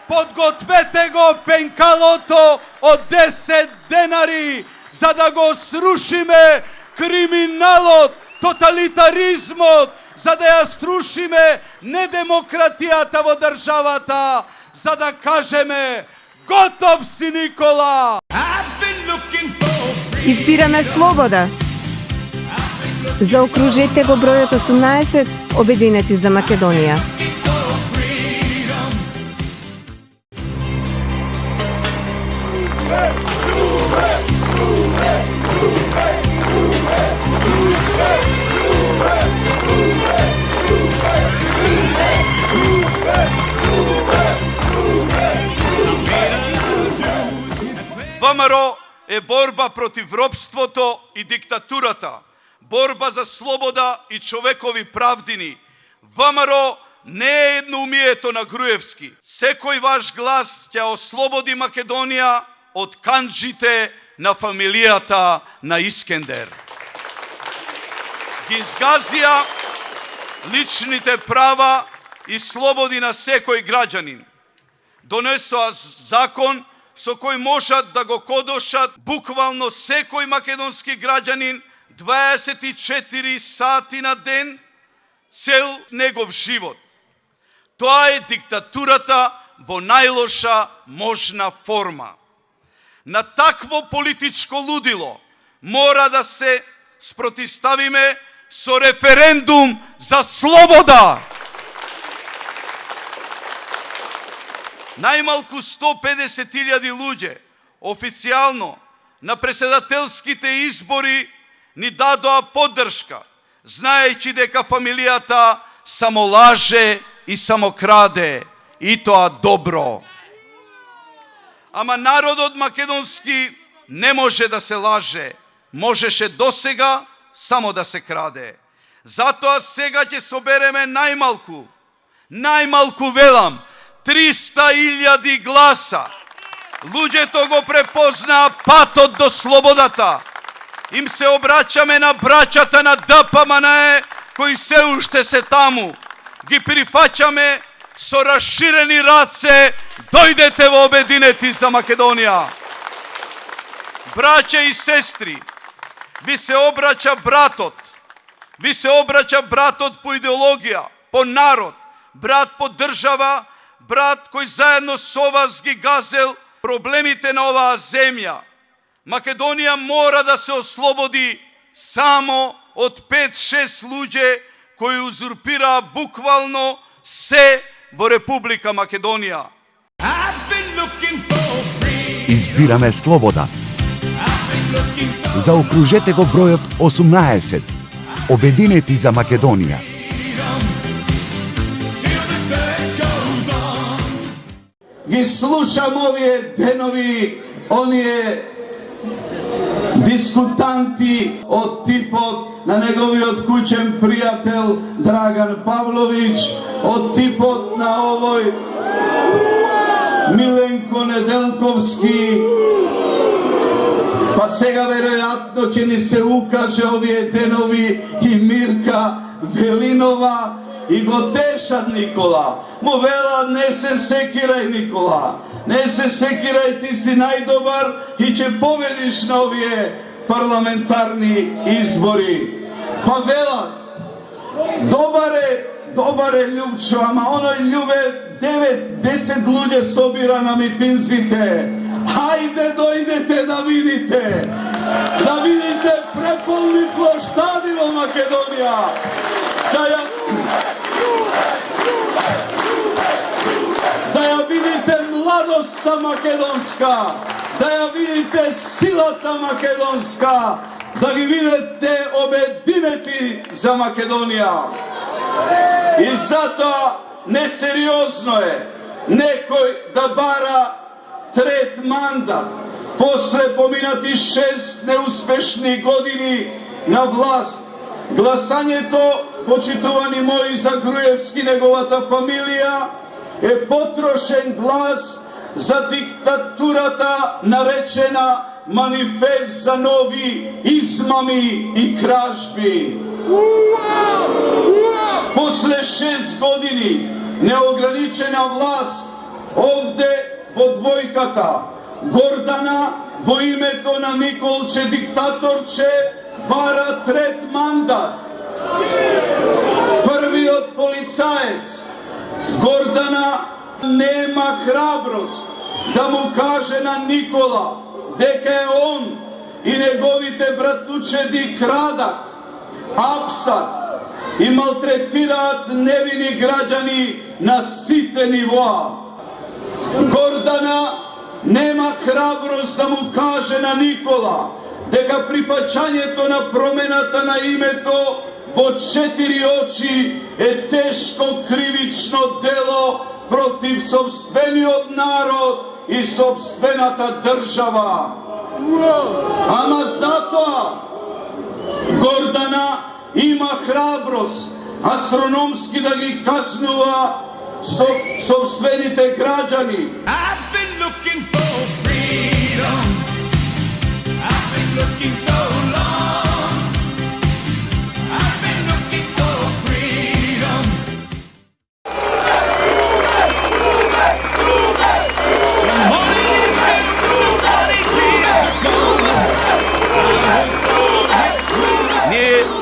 Подгответе го пенкалото од 10 денари, за да го срушиме криминалот, тоталитаризмот, за да ја срушиме недемократијата во државата, за да кажеме готов си, Никола! Избираме слобода. Заокружете го бројот 18, Обединети за Македонија. ВМРО е борба против робството и диктатурата, борба за слобода и човекови правдини. ВМРО не е едноумието на Груевски. Секој ваш глас ќе ослободи Македонија од канџите на фамилијата на Искендер. Ги изгазија личните права и слободи на секој граѓанин. Донесоа закон со кој можат да го кодошат буквално секој македонски граѓанин 24 сати на ден, цел негов живот. Тоа е диктатурата во најлоша можна форма. На такво политичко лудило мора да се спротивставиме со референдум за слобода. Најмалку 150.000 луѓе официјално на председателските избори ни дадоа поддршка, знаејќи дека фамилијата само лаже и само краде, и тоа добро. Ама народот македонски не може да се лаже, можеше досега само да се краде. Затоа сега ќе собереме најмалку велам, 300.000 гласа. Луѓето го препознаа патот до слободата. Им се обраќаме на браќата на ДПМНЕ кои се уште се таму. Ги прифаќаме со расширени раце, дојдете во Обединети за Македонија. Браќа и сестри, ви се обраќа братот. Ви се обраќа братот по идеологија, по народ, брат по држава, брат кој заедно со вас ги газел проблемите на оваа земја. Македонија мора да се ослободи само од 5-6 луѓе кои узурпираа буквално се во Република Македонија. Избираме слобода. Заокружете го бројот 18. Обединети за Македонија. Ги слушам овие денови, оние дискутанти од типот на неговиот куќен пријател Драган Павлович, од типот на овој Миленко Неделковски, па сега веројатно ќе ни се укаже овие денови и Мирка Велинова, и го тешат Никола. Му велат не се секирај Никола, не се секирај, ти си најдобар и ќе победиш на овие парламентарни избори. Па велат, добар е Љупчо, ама оној Љубе 9-10 луѓе собира на митинзите. Хајде дојдете да видите преполни плоштади во Македонија. Да ја видите младоста македонска, да ја видите силата македонска, да ги видите обединети за Македонија. И затоа несериозно е некој да бара трет мандат после поминати 6 неуспешни години на власт. Гласањето, почитувани мои, за Груевски, неговата фамилија, е потрошен глас за диктатурата наречена Манифест за нови измами и кражби. После 6 години неограничена власт овде во двојката, Гордана во името на Николче диктаторче бара трет мандат. Првиот полицаец Гордана нема храброст да му каже на Никола дека е он и неговите братучеди крадат, апсат и малтретираат невини граѓани на сите нивоа. Гордана нема храброст да му каже на Никола дека прифаќањето на промената на името во 4 очи е тешко кривично дело против собствениот народ и собствената држава. Ама затоа Гордана има храброст астрономски да ги казнува собствените граѓани.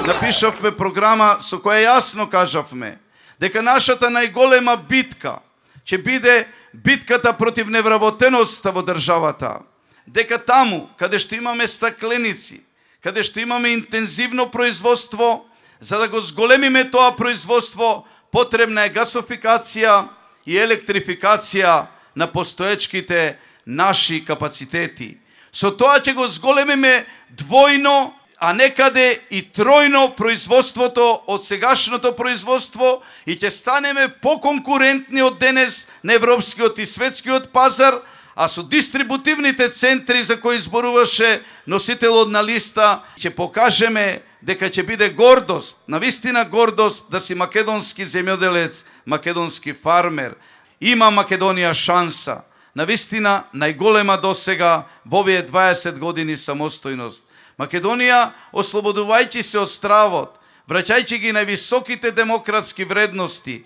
Напишавме програма со која јасно кажавме дека нашата најголема битка ќе биде битката против невработеноста во државата. Дека таму, каде што имаме стакленици, каде што имаме интензивно производство, за да го зголемиме тоа производство, потребна е гасофикација и електрификација на постоечките наши капацитети. Со тоа ќе го зголемиме двојно, а некаде и тројно производството од сегашното производство и ќе станеме поконкурентни од денес на европскиот и светскиот пазар, а со дистрибутивните центри за кои зборуваше носителот на листа, ќе покажеме дека ќе биде гордост, навистина гордост да си македонски земјоделец, македонски фармер. Има Македонија шанса, навистина најголема досега во овие 20 години самостојност. Македонија, ослободувајќи се од стравот, враќајќи ги највисоките демократски вредности,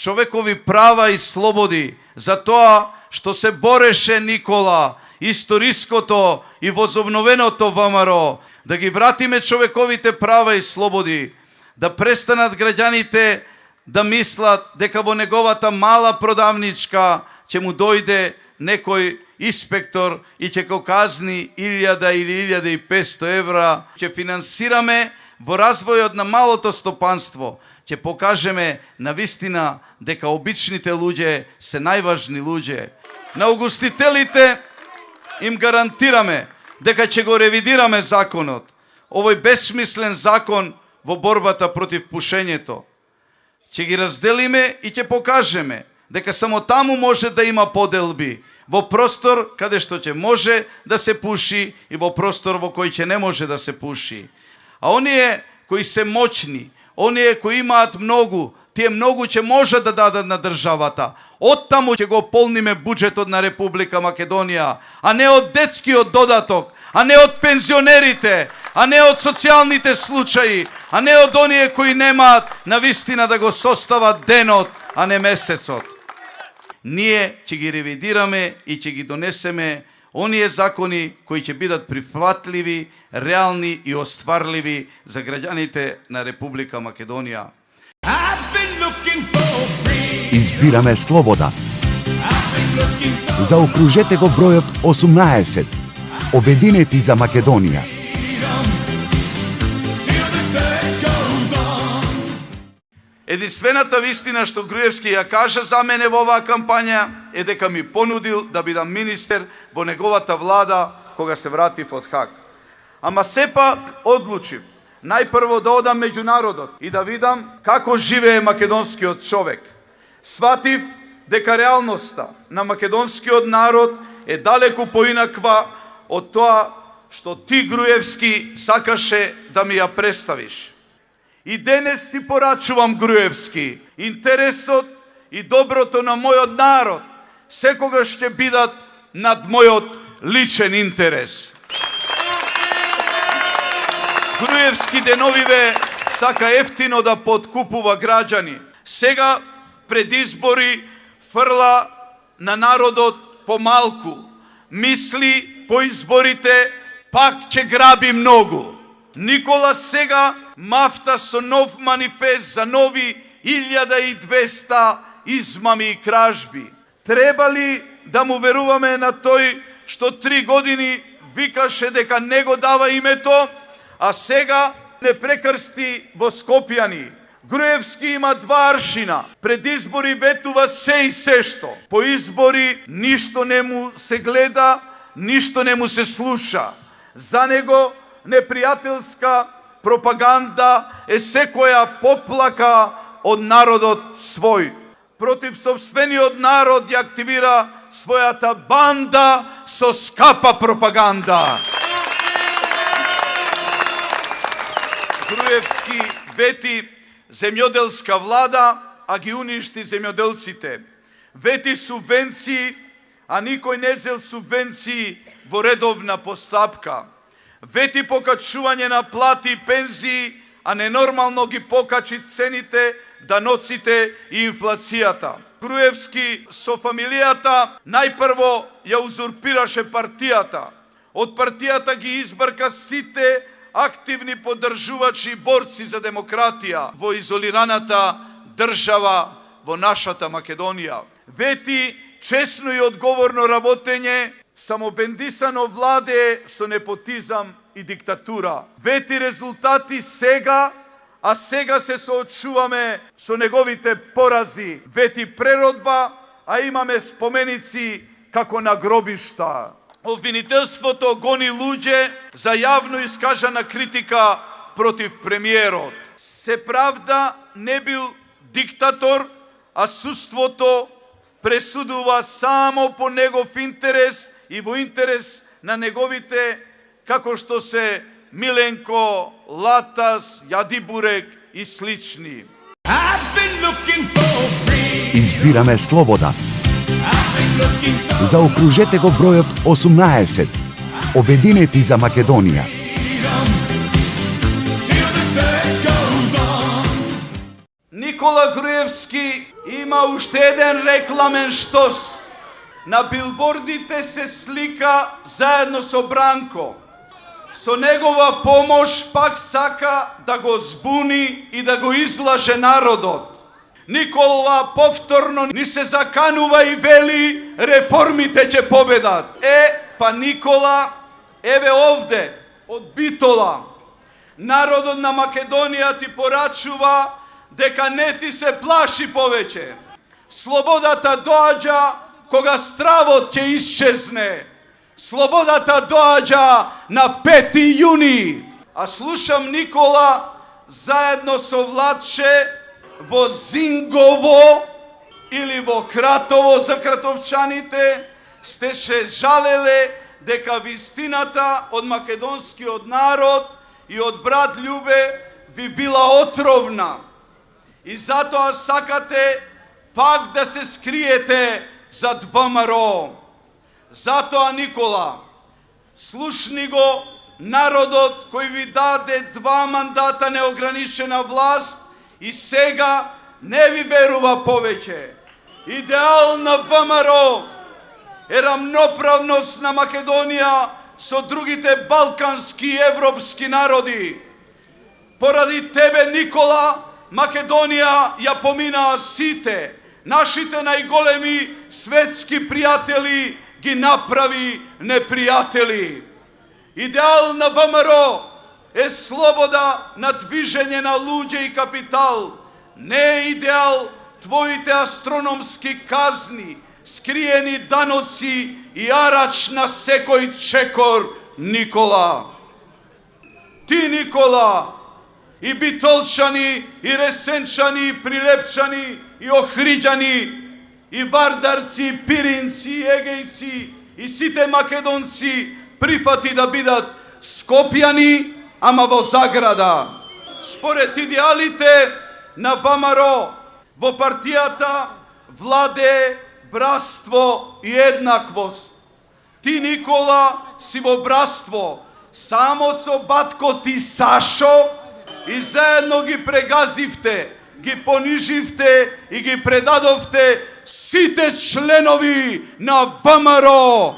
човекови права и слободи, за тоа што се бореше Никола, историското и возобновеното ВМРО, да ги вратиме човековите права и слободи, да престанат граѓаните да мислат дека во неговата мала продавничка ќе му дојде некој инспектор и ќе го казни 1000 или 1500 евра. Ќе финансираме во развојот на малото стопанство. Ќе покажеме навистина дека обичните луѓе се најважни луѓе. На угостителите им гарантираме дека ќе го ревидираме законот. Овој бесмислен закон во борбата против пушењето. Ќе ги разделиме и ќе покажеме дека само таму може да има поделби. Во простор каде што ќе може да се пуши и во простор во кој ќе не може да се пуши. А оние кои се моćни, оние кои имаат многу, тие многу ќе можат да дадат на државата. Оттаму ќе го полниме буџетот на Република Македонија, а не од детскиот додаток, а не од пензионерите, а не од социјалните случаи, а не од оние кои немаат навистина да го состават денот, а не месецот. Ние ќе ги ревидираме и ќе ги донесеме оние закони кои ќе бидат прифатливи, реални и остварливи за граѓаните на Република Македонија. Избираме слобода. Заокружете го бројот 18. Обединети за Македонија. Единствената вистина што Груевски ја кажа за мене во оваа кампања е дека ми понудил да бидам министер во неговата влада кога се вратив од Хаг. Ама сепак одлучив најпрво да одам меѓу народот и да видам како живее македонскиот човек. Сватив дека реалноста на македонскиот народ е далеку поинаква од тоа што ти, Груевски, сакаше да ми ја представиш. И денес ти порачувам, Груевски, интересот и доброто на мојот народ секогаш ќе бидат над мојот личен интерес. Груевски деновиве сака ефтино да подкупува граѓани. Сега пред избори фрла на народот помалку. Мисли по изборите пак ќе граби многу. Никола сега мафта со нов манифест за нови 1200 измами и кражби. Треба ли да му веруваме на тој што 3 години викаше дека не го дава името, а сега не прекрсти во Скопјани? Груевски има 2 аршина. Пред избори ветува се и сешто. По избори ништо не му се гледа, ништо не му се слуша. За него непријателска пропаганда е секоја поплака од народот свој. Против собствениот народ ја активира својата банда со скапа пропаганда. Груевски вети земјоделска влада, а ги уништи земјоделците. Вети субвенции, а никој не зел субвенции во редовна постапка. Вети покачување на плати и пензии, а ненормално ги покачи цените, даноците и инфлацијата. Груевски со фамилијата најпрво ја узурпираше партијата. Од партијата ги избрка сите активни поддржувачи и борци за демократија во изолираната држава во нашата Македонија. Вети честно и одговорно работење, самобендисано владе со непотизам и диктатура. Вети резултати сега, а сега се соочуваме со неговите порази. Вети преродба, а имаме споменици како на гробишта. Обвинителството гони луѓе за јавно искажана критика против премиерот. Се правда не бил диктатор, а судството пресудува само по негов интерес и во интерес на неговите, како што се Миленко, Латас, Јадибурек и слични. Избираме слобода. Заокружете го бројот 18. Обединети за Македонија. Никола Груевски има уште еден рекламен штос. На билбордите се слика заедно со Бранко. Со негова помош пак сака да го збуни и да го излаже народот. Никола повторно ни се заканува и вели реформите ќе победат. Па Никола, еве овде, од Битола, народот на Македонија ти порачува дека не ти се плаши повеќе. Слободата доаѓа кога стравот ќе исчезне. Слободата доаѓа на 5 јуни. А слушам Никола заедно со Владче во Зингово или во Кратово за кратовчаните стеше жалеле дека вистината од македонскиот народ и од брат Љубе ви била отровна. И затоа сакате пак да се скриете за ВМРО. Затоа, Никола, слушни го народот кој ви даде 2 мандата неограничена власт и сега не ви верува повеќе. Идеал на ВМРО е рамноправност на Македонија со другите балкански и европски народи. Поради тебе, Никола, Македонија ја поминаа сите. Нашите најголеми светски пријатели ги направи непријатели. Идеал на ВМРО е слобода на движење на луѓе и капитал. Не е идеал твоите астрономски казни, скриени даноци и арач на секој чекор, Никола. Ти, Никола, и битолчани, и ресенчани, и прилепчани, и охриѓани, и вардарци, и пиринци, и егејци, и сите македонци прифати да бидат Скопјани, ама во заграда. Според идеалите на ВМРО, во партијата владее братство и еднаквост. Ти, Никола, си во братство само со батко ти Сашо и заедно ги прегазивте, ги пониживте и ги предадовте сите членови на ВМРО.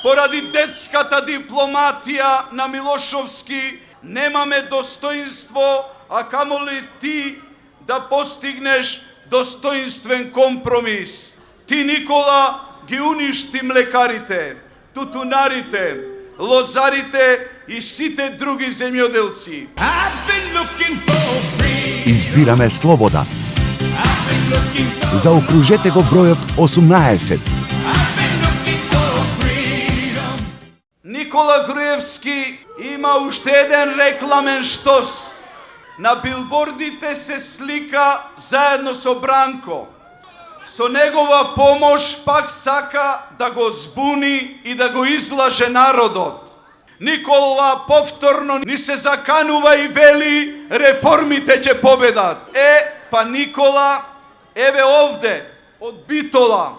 Поради детската дипломатија на Милошовски немаме достоинство, а камоли ти да постигнеш достоинствен компромис. Ти, Никола, ги уништи млекарите, тутунарите, лозарите и сите други земјоделци. Избираме слобода. Заокружете го бројот 18. Никола Груевски има уште еден рекламен штос. На билбордите се слика заедно со Бранко. Со негова помош пак сака да го збуни и да го излаже народот. Никола повторно ни се заканува и вели реформите ќе победат. Па Никола, еве овде, од Битола,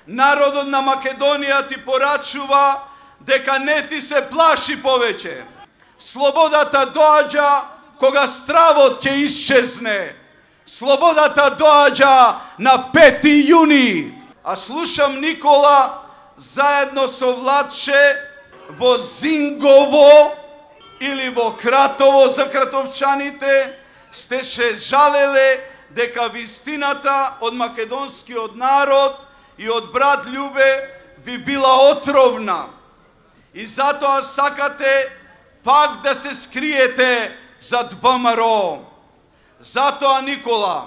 народот на Македонија ти порачува дека не ти се плаши повеќе. Слободата доаѓа кога стравот ќе исчезне. Слободата доаѓа на 5 јуни. А слушам Никола заедно со Владче во Зингово или во Кратово за кратовчаните стеше жалеле дека вистината од македонскиот народ и од брат Љубе ви била отровна. И затоа сакате пак да се скриете зад ВМРО. Затоа, Никола,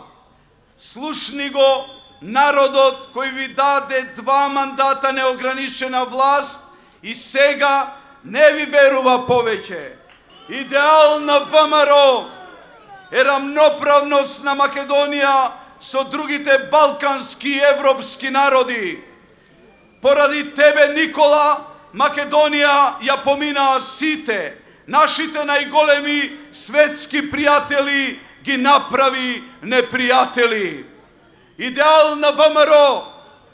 слушни го народот кој ви даде 2 мандата неограничена власт и сега не ви верува повеќе. Идеал на ВМРО е рамноправност на Македонија со другите балкански и европски народи. Поради тебе, Никола, Македонија ја поминаа сите. Нашите најголеми светски пријатели ги направи непријатели. Идеал на ВМРО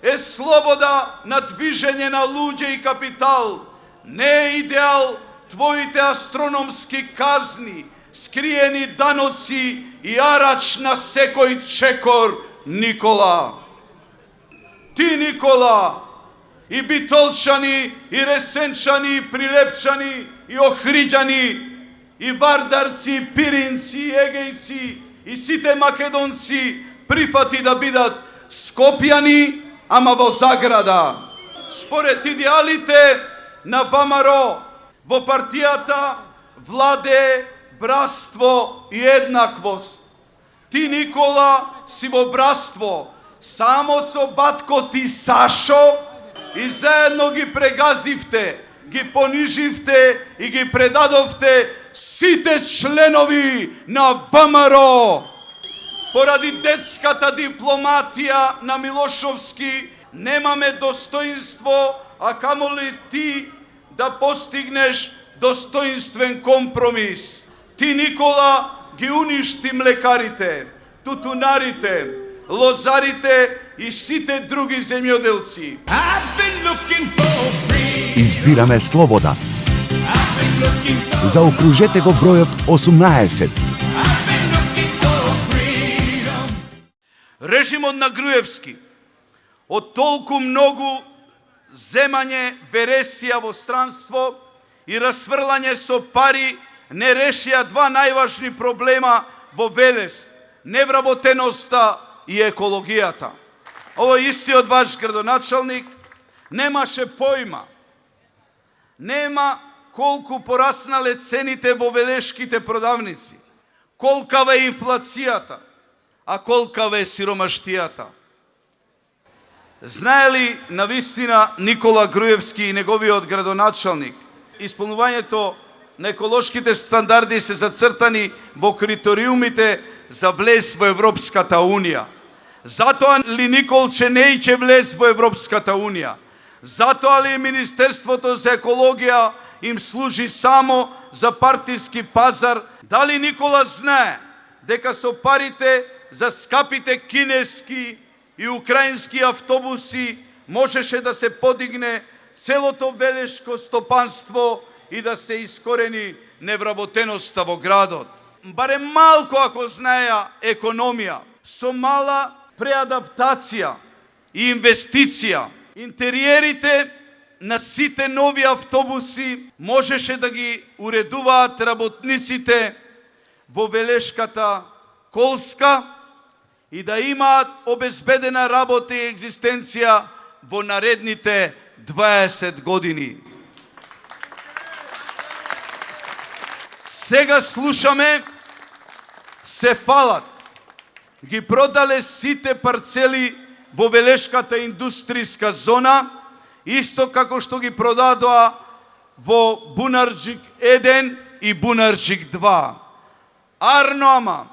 е слобода на движење на луѓе и капитал. Не е идеал твоите астрономски казни, скриени даноци и арач на секој чекор, Никола. Ти, Никола, и битолчани, и ресенчани, и прилепчани, и охриѓани, и вардарци, и пиринци, и егејци, и сите македонци прифати да бидат Скопјани, ама во заграда. Според идеалите на ВМРО, во партијата владее братство и еднаквост. Ти, Никола, си во братство само со батко ти Сашо и заедно ги прегазивте, ги пониживте и ги предадовте сите членови на ВМРО. Поради детската дипломатија на Милошовски немаме достоинство, а камоли ти да постигнеш достоинствен компромис. Ти, Никола, ги уништи млекарите, тутунарите, лозарите и сите други земјоделци. Избираме слобода. Заокружете го бројот 18. Режимот на Груевски од толку многу земање вересија во странство и расфрлање со пари не решија 2 најважни проблема во Велес – невработеноста и екологијата. Овој истиот ваш градоначалник немаше појма. Нема колку пораснале цените во велешките продавници, колкава е инфлацијата, а колкава е сиромаштијата. Знае ли навистина Никола Груевски и неговиот градоначалник исполнувањето на еколошките стандарди се зацртани во критериумите за влез во Европската Унија? Затоа ли Николче не ќе влез во Европската Унија? Затоа ли Министерството за екологија им служи само за партиски пазар Дали Никола знае дека со парите за скапите кинески и украински автобуси можеше да се подигне целото велешко стопанство и да се искорени невработеноста во градот. Барем малку ако знаеа економија, со мала преадаптација и инвестиција, интериерите на сите нови автобуси можеше да ги уредуваат работниците во велешката колска и да имаат обезбедена работа и екзистенција во наредните 20 години. Сега слушаме, се фалат. Ги продале сите парцели во велешката индустријска зона, исто како што ги продадоа во Бунарџик 1 и Бунарџик 2. Арно ама,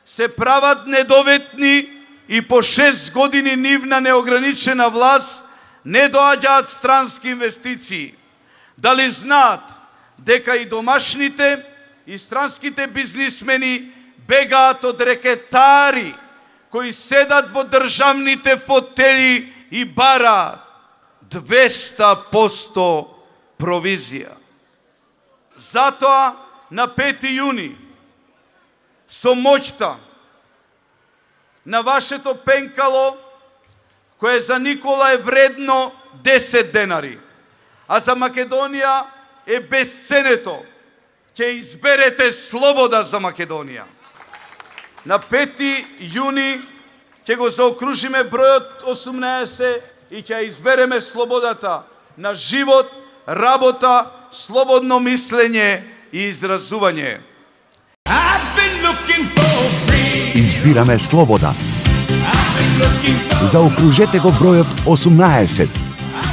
се прават недоветни и по 6 години нивна неограничена власт не доаѓаат странски инвестиции. Дали знаат дека и домашните и странските бизнисмени бегаат од рекетари кои седат во државните фотели и бараат 200% провизија. Затоа на 5 јуни со моќта на вашето пенкало, кое за Никола е вредно 10 денари, а за Македонија е безценето, ќе изберете слобода за Македонија. На 5 јуни ќе го заокружиме бројот 18 и ќе избереме слободата на живот, работа, слободно мислење и изразување. Избираме слобода. Заокружете го бројот 18.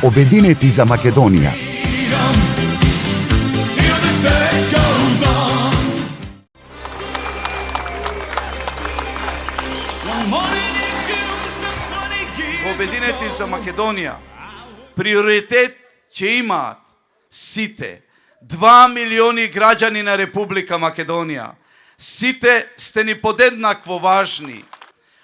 Обединети за Македонија. Обединети за Македонија. Приоритет ќе имаат сите 2 милиони граѓани на Република Македонија. Сите сте ни подеднакво важни.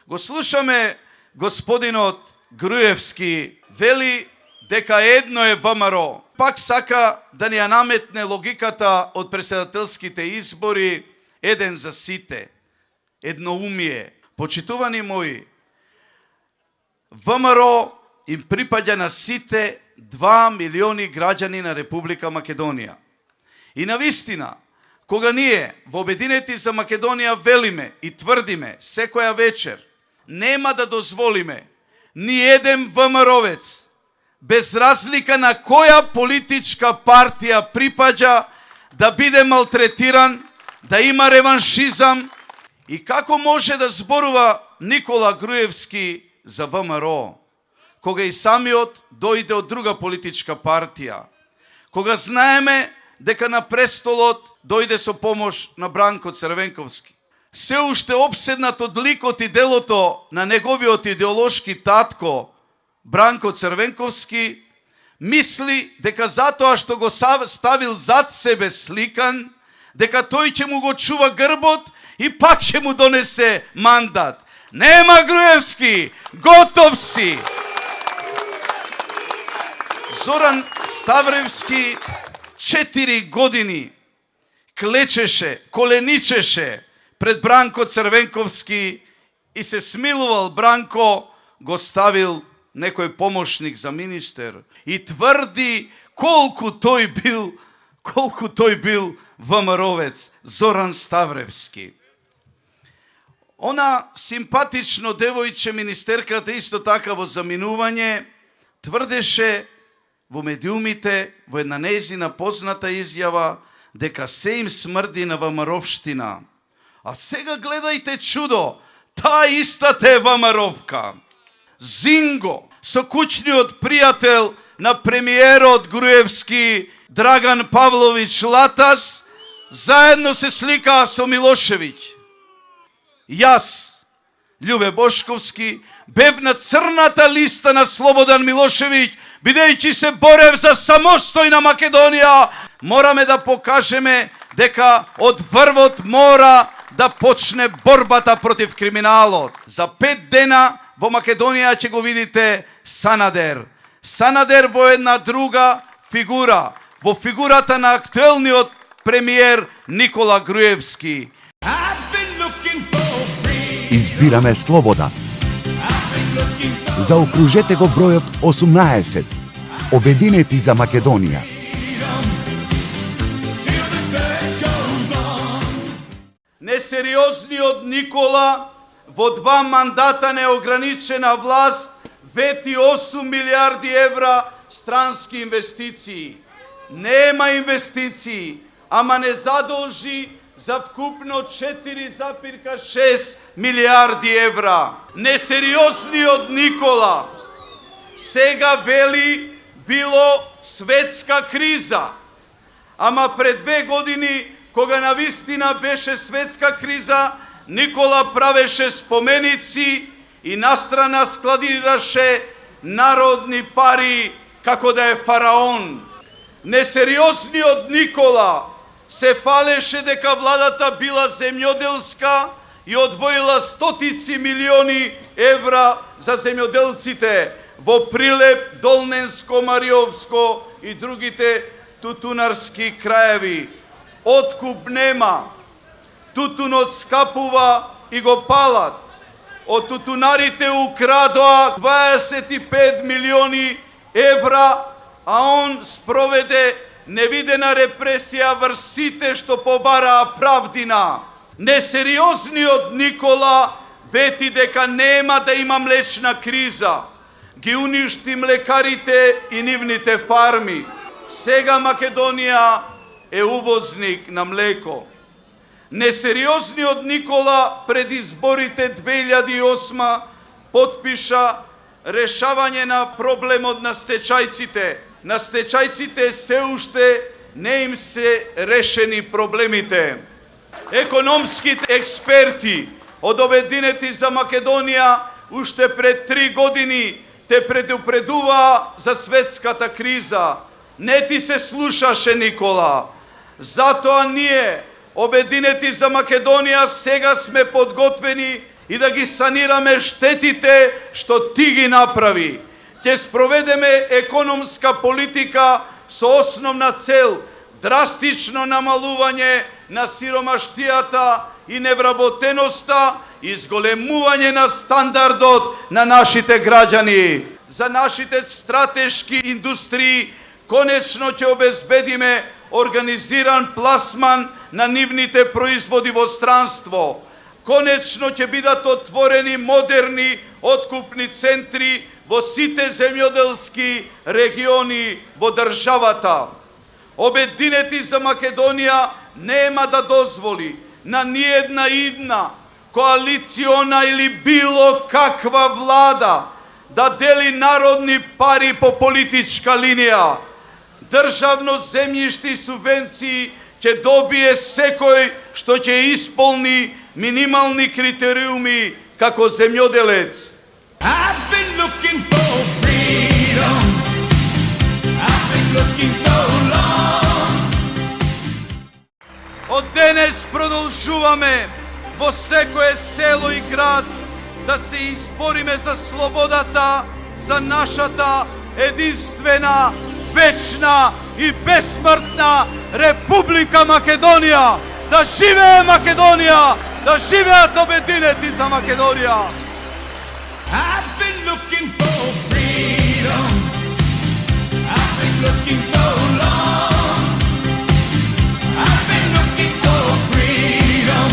Го слушаме господинот Груевски, вели дека едно е ВМРО. Пак сака да ни ја наметне логиката од председателските избори, еден за сите. Едноумие. Почитувани мои, ВМРО им припаѓа на сите 2 милиони граѓани на Република Македонија. И навистина, кога ние во Обединети за Македонија велиме и тврдиме секоја вечер, нема да дозволиме ни еден ВМРО-вец, без разлика на која политичка партија припаѓа, да биде малтретиран, да има реваншизам. И како може да зборува Никола Груевски за ВМРО, кога и самиот дојде од друга политичка партија, кога знаеме дека на престолот дојде со помош на Бранко Црвенковски. Се уште обседнат од ликот и делото на неговиот идеолошки татко Бранко Црвенковски, мисли дека затоа што го ставил зад себе сликан, дека тој ќе му го чува грбот и пак ќе му донесе мандат. Нема, Груевски, готов си! Зоран Ставревски 4 години клечеше, коленичеше пред Бранко Црвенковски и се смилувал. Бранко го ставил некој помошник за министер и тврди колку тој бил ВМРО-вец, Зоран Ставревски. Она симпатично девојче, министерката, исто така во заминување, тврдеше во медиумите, во една нејзина позната изјава, дека се им смрди на ВМРО-вштина. А сега гледајте чудо, таа истата е ВМРО-вка. Зинго, со куќниот пријател на премиерот Груевски, Драган Павлович Латас, заедно се сликаа со Милошевиќ. Јас, Љубе Бошковски, бев на црната листа на Слободан Милошевиќ, бидејќи се борев за самостојна Македонија. Мораме да покажеме дека од врвот мора да почне борбата против криминалот. За 5 дена во Македонија ќе го видите Санадер. Санадер во една друга фигура, во фигурата на актуелниот премиер Никола Груевски. Избираме слобода. Заокружете го бројот 18. Обединети за Македонија. Несериозниот Никола во 2 мандата неограничена власт вети 8 милиарди евра странски инвестиции. Нема инвестиции, ама не задолжи за вкупно 4,6 милиарди евра. Несериозниот Никола сега вели било светска криза, ама пред 2 години, кога навистина беше светска криза, Никола правеше споменици и настрана складираше народни пари како да е фараон. Несериозниот Никола се фалеше дека владата била земјоделска и одвоила стотици милиони евра за земјоделците во Прилеп, Долненско, Мариовско и другите тутунарски краеви. Откуп нема, тутунот скапува и го палат. Од тутунарите украдоа 25 милиони евра, а он спроведе невидена репресија врз сите што побараа правдина. Несериозниот Никола вети дека нема да има млечна криза. Ги уништи млекарите и нивните фарми. Сега Македонија е увозник на млеко. Несериозниот Никола пред изборите 2008 потпиша решавање на проблемот на стечајците. На стечајците се уште не им се решени проблемите. Економските експерти од Обединети за Македонија уште пред 3 години те предупредуваа за светската криза. Не ти се слушаше, Никола. Затоа ние, Обединети за Македонија, сега сме подготвени и да ги санираме штетите што ти ги направи. Ќе спроведеме економска политика со основна цел драстично намалување на сиромаштијата и невработеноста и зголемување на стандардот на нашите граѓани. За нашите стратешки индустрии конечно ќе обезбедиме организиран пласман на нивните производи во странство. Конечно ќе бидат отворени модерни откупни центри во сите земјоделски региони во државата. Обединети за Македонија нема да дозволи на ниедна идна, коалициона или било каква влада да дели народни пари по политичка линија. Државно земјиште и субвенции ќе добие секој што ќе исполни минимални критериуми како земјоделец. I've been looking for freedom. I've been looking so long. Од денес продолжуваме во секое село и град да се избориме за слободата, за нашата единствена, вечна и безсмртна Република Македонија. Да живее Македонија! Да живеат Обединети за Македонија! I've been looking for freedom. I've been looking so long. I've been looking for freedom.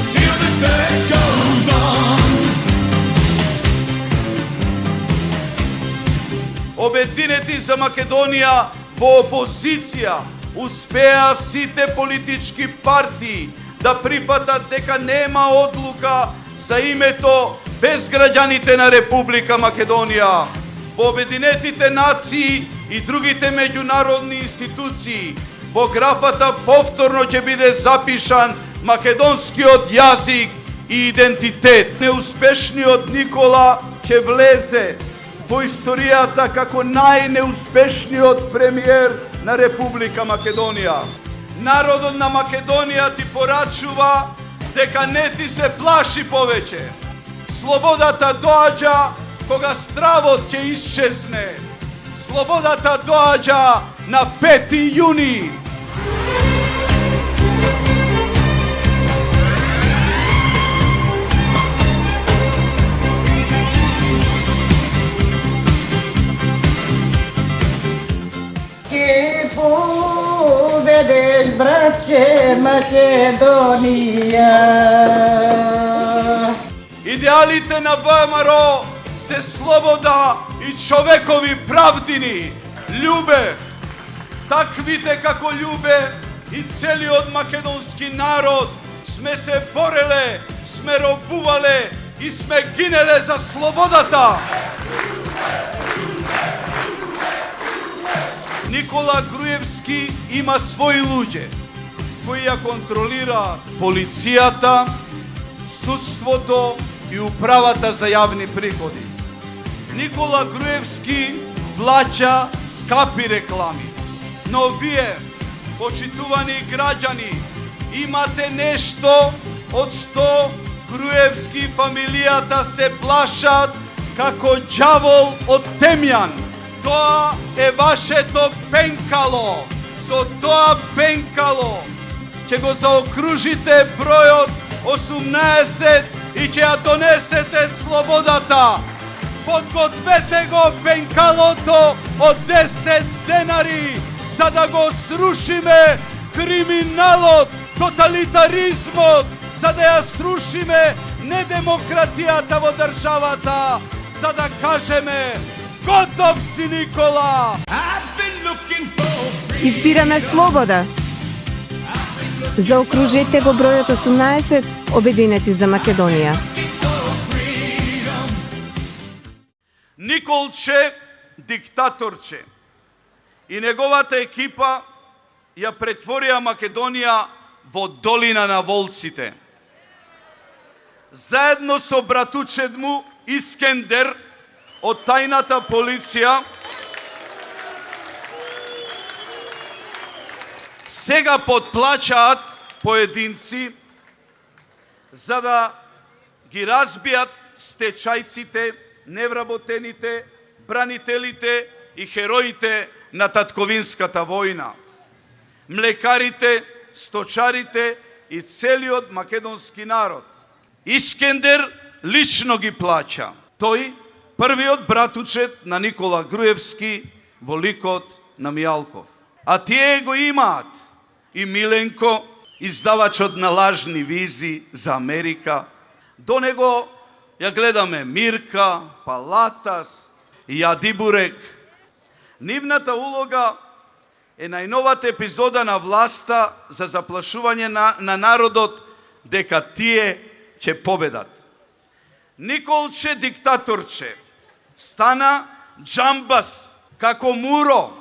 Still the search goes on. Обединети за Македонија во опозиција успеа сите политички партии да прифатат дека нема одлука за името без граѓаните на Република Македонија. Во Обединетите нации и другите меѓународни институции во графата повторно ќе биде запишан македонскиот јазик и идентитет. Неуспешниот Никола ќе влезе во историјата како најнеуспешниот премиер на Република Македонија. Народот на Македонија ти порачува дека не ти се плаши повеќе. Слободата доаѓа кога стравот ќе исчезне. Слободата доаѓа на 5. јуни. Ке победеш, братче, Македонија. Идеалите на ВМРО се слобода и човекови правдини. Љубе, таквите како љубе и целиот македонски народ сме се бореле, сме робувале и сме гинеле за слободата. Никола Груевски има своји луѓе кои ја контролира полицијата, судството и управата за јавни приходи. Никола Груевски плаќа скапи реклами. Но вие, почитувани граѓани, имате нешто од што Груевски фамилијата се плашат како ѓавол од темјан. Тоа е вашето пенкало. Со тоа пенкало ќе го заокружите бројот 18 и ќе ја донесете слободата. Подгответе го пенкалото од 10 денари, за да го срушиме криминалот, тоталитаризмот, за да ја срушиме недемократијата во државата, за да кажеме готов си, Никола! Избираме слобода. Заокружете го бројот 18, обединети за Македонија. Николче, диктаторче, и неговата екипа ја претворија Македонија во долина на волците. Заедно со братучет му Искендер од тајната полиција сега подплачаат поединци за да ги разбијат стечајците, невработените, бранителите и хероите на татковинската војна. Млекарите, сточарите и целиот македонски народ. Искендер лично ги плаќа. Тој, првиот братучет на Никола Груевски во ликот на Мијалков. А тие го имаат и Миленко, издавачот на лажни визи за Америка. До него ја гледаме Мирка, Палатас и Јадибурек. Нивната улога е најновата епизода на власта за заплашување на народот дека тие ќе победат. Николче диктаторче стана џамбас како Муро.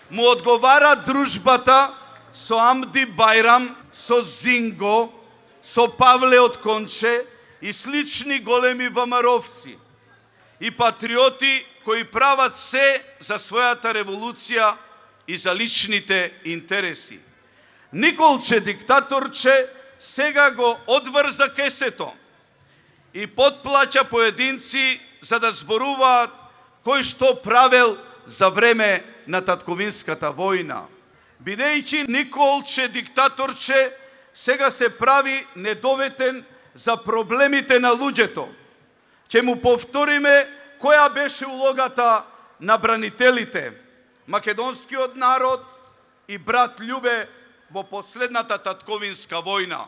Му одговара дружбата со Амди Бајрам, со Зинго, со Павле од Конче и слични големи ВМРО-вци и патриоти кои прават се за својата револуција и за личните интереси. Николче диктаторче сега го одврза кесето и подплаќа поединци за да зборуваат кој што правел за време на татковинската војна. Бидејќи Николче диктаторче сега се прави недоветен за проблемите на луѓето, ќе му повториме која беше улогата на бранителите, македонскиот народ и брат Љубе во последната татковинска војна.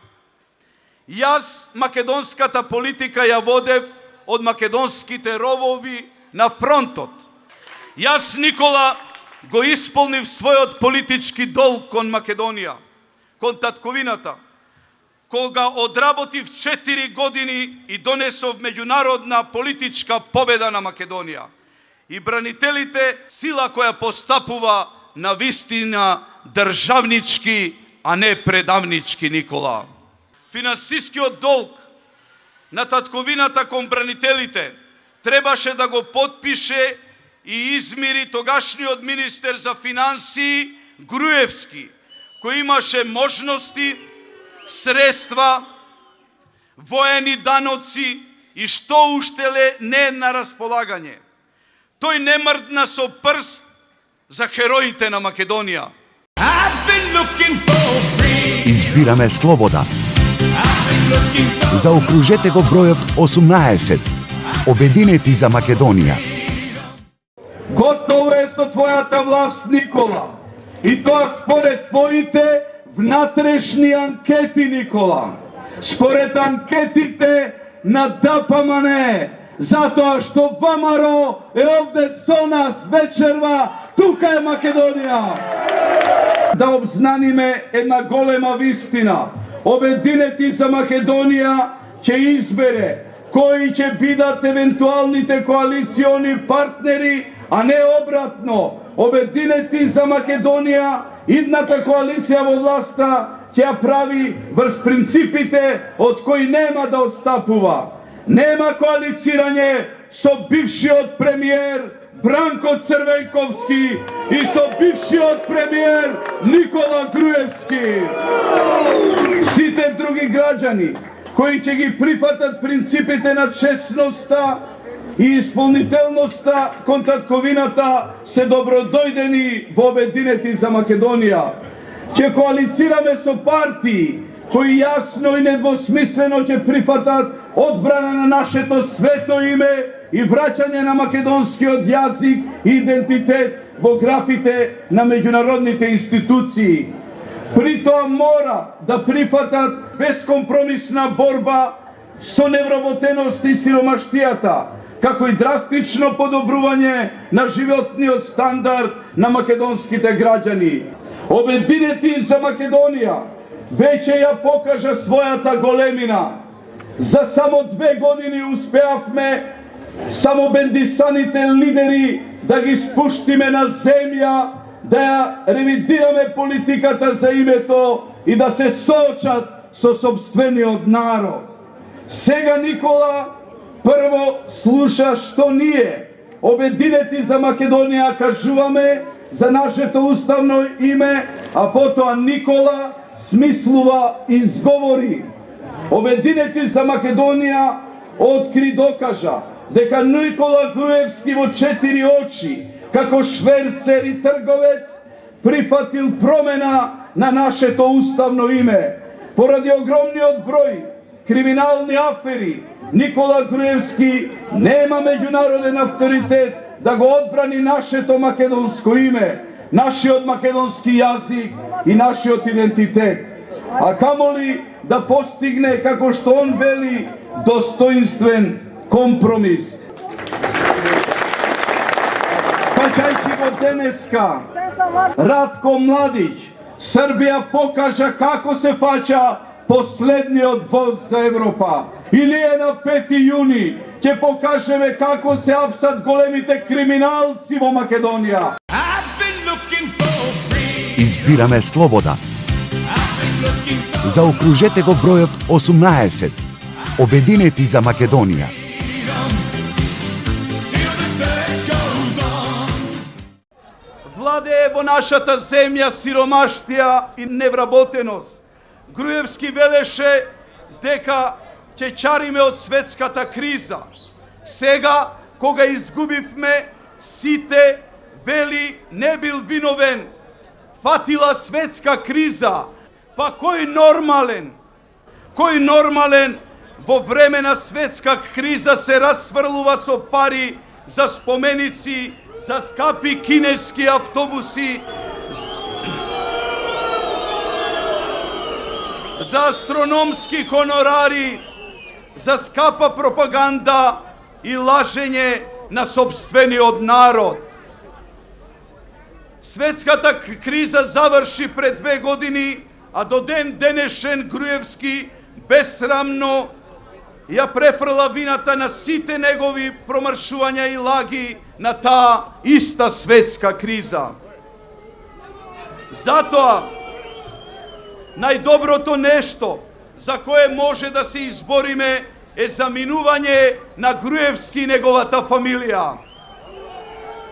Јас македонската политика ја водев од македонските ровови на фронтот. Јас, Никола, го исполнив својот политички долг кон Македонија, кон татковината, кога одработив 4 години и донесов меѓународна политичка победа на Македонија. И бранителите сила која постапува на вистина државнички, а не предавнички, Никола. Финансискиот долг на татковината кон бранителите требаше да го подпише и измири тогашниот министер за финансии Груевски, кој имаше можности, средства, воени даноци и што уштеле не на располагање. Тој не мрдна со прст за хероите на Македонија. Избираме слобода. Заокружете го бројот 18. Обединети за Македонија. Готово е со твојата власт, Никола. И тоа според твоите внатрешни анкети, Никола. Според анкетите на ДПМН. Затоа што ВМРО е овде со нас вечерва, тука е Македонија. Да обзнаниме една голема вистина. Обединети за Македонија ќе избере кои ќе бидат евентуалните коалициони партнери, а не обратно. Обединети за Македонија, идната коалиција во власта ќе ја прави врз принципите од кои нема да отстапува. Нема коалицирање со бившиот премиер Бранко Црвенковски и со бившиот премиер Никола Груевски. Сите други граѓани кои ќе ги прифатат принципите на честноста и исполнителноста кон татковината се добродојдени во Обединети за Македонија. Ќе коалицираме со партии кои јасно и недвосмислено ќе прифатат одбрана на нашето свето име и враќање на македонскиот јазик и идентитет во графите на меѓународните институции. При тоа мора да прифатат безкомпромисна борба со невработеност и сиромаштијата, како и драстично подобрување на животниот стандард на македонските граѓани. Обединети за Македонија веќе ја покажа својата големина. За само 2 години успеавме само бендисаните лидери да ги спуштиме на земја, да ја ревидираме политиката за името и да се соочат со собствениот народ. Сега Никола прво слуша што ние, Обединети за Македонија, кажуваме за нашето уставно име, а потоа Никола смислува и изговори. Обединети за Македонија откри докажа дека Никола Груевски во 4 очи, како шверцер и трговец, прифатил промена на нашето уставно име. Поради огромниот број криминални афери, Никола Груевски нема меѓународен авторитет да го одбрани нашето македонско име, нашиот македонски јазик и нашиот идентитет. А камоли да постигне, како што он вели, достоинствен компромис. Паќајќи го денеска, Ratko Mladić, Србија покажа како се фаќа последниот воз за Европа. И ние на 5 јуни ќе покажеме како се апсат големите криминалци во Македонија. Избираме слобода. Заокружете го бројот 18. Обединети за Македонија. Владее во нашата земја сиромаштија и невработеност. Груевски велеше дека ќе чариме од светската криза. Сега, кога изгубивме, сите вели не бил виновен. Фатила светска криза. Па кој нормален? Кој нормален во време на светска криза се расфрлува со пари за споменици, за скапи кинески автобуси, за астрономски хонорари, за скапа пропаганда и лажење на собствениот народ. Светската криза заврши пред 2 години, а до ден денешен Груевски безсрамно ја префрла вината на сите негови промршувања и лаги на таа иста светска криза. Затоа, најдоброто нешто за кое може да се избориме е заминување на Груевски и неговата фамилија.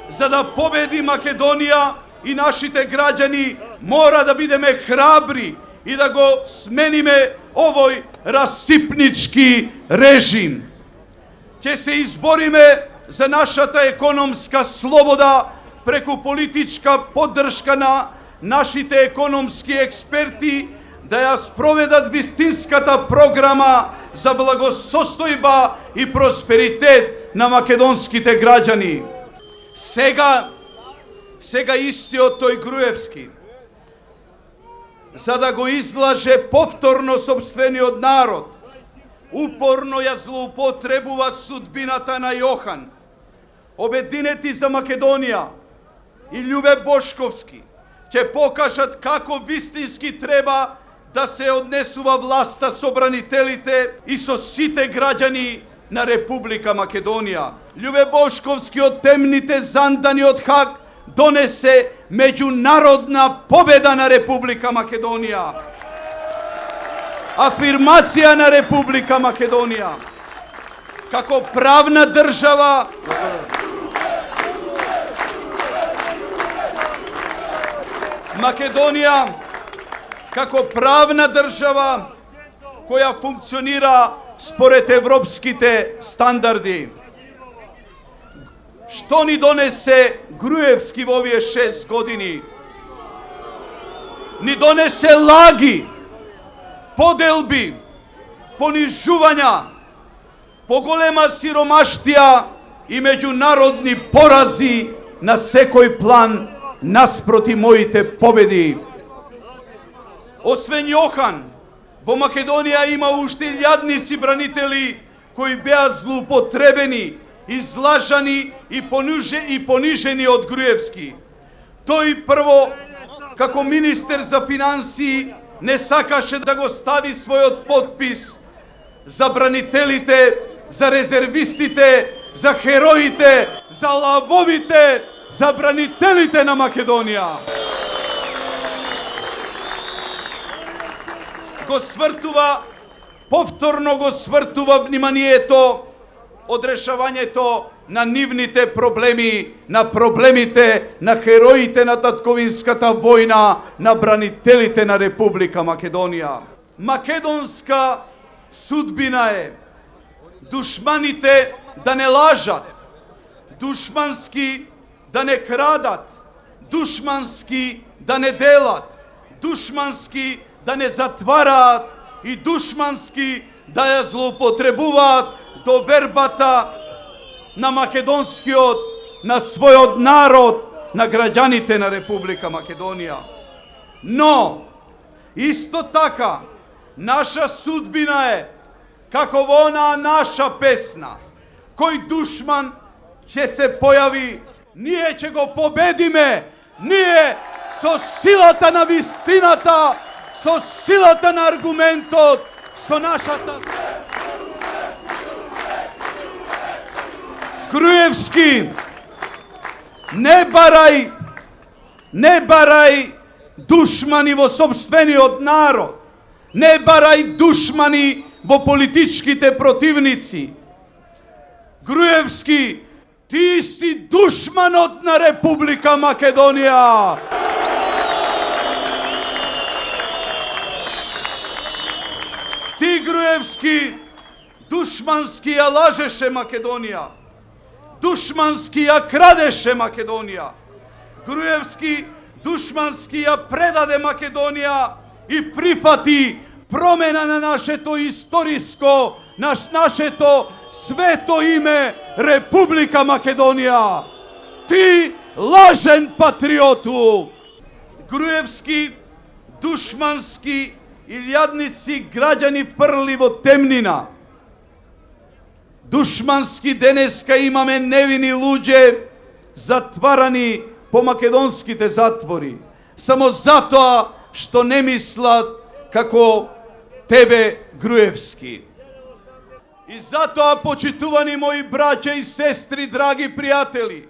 За да победи Македонија, и нашите граѓани мора да бидеме храбри и да го смениме овој расипнички режим. Ќе се избориме за нашата економска слобода преку политичка поддршка на нашите економски експерти да ја спроведат вистинската програма за благосостојба и просперитет на македонските граѓани. Сега истиот тој Груевски, за да го излаже повторно сопствениот народ, упорно ја злоупотребува судбината на Јохан. Обединети за Македонија и Љубе Бошковски ќе покажат како вистински треба да се однесува власта со бранителите и со сите граѓани на Република Македонија. Љубе Бошковски од темните зандани од Хаг донесе меѓународна победа на Република Македонија. Афирмација на Република Македонија како правна држава Македонија како правна држава која функционира според европските стандарди. Што ни донесе Груевски во овие 6 години? Ни донесе лаги, поделби, понижувања, поголема сиромаштија и меѓународни порази на секој план наспроти моите победи. Освен Јохан, во Македонија има уште илјадници бранители кои беа злоупотребени, излажани и понижени од Груевски. Тој прво, како министер за финансии, не сакаше да го стави својот подпис за бранителите, за резервистите, за хероите, за лавовите, за бранителите на Македонија. Го свртува, повторно го свртува вниманието од решавањето на нивните проблеми, на проблемите на хероите на татковинската војна, на бранителите на Република Македонија. Македонска судбина е душманите да не лажат, душмански да не крадат, душмански да не делат, душмански да не затвараат и душмански да ја злоупотребуваат довербата на македонскиот, на својот народ, на граѓаните на Република Македонија. Но, исто така, наша судбина е, како во онаа наша песна, кој душман ќе се појави, ние ќе го победиме, ние со силата на вистината, со силата на аргументот, со нашата... Груевски, не барај душмани во собствениот народ, не барај душмани во политичките противници. Груевски, ти си душманот на Република Македонија. Ти, Груевски, душмански ја лажеше Македонија. Душмански ја крадеше Македонија. Груевски душмански ја предаде Македонија и прифати промена на нашето историско, нашето свето име Република Македонија. Ти лажен патриоту. Груевски душмански илјадници граѓани фрли во темнина. Душмански денеска имаме невини луѓе затварани по македонските затвори, само затоа што не мислат како тебе, Груевски. И затоа, почитувани мои браќа и сестри, драги пријатели,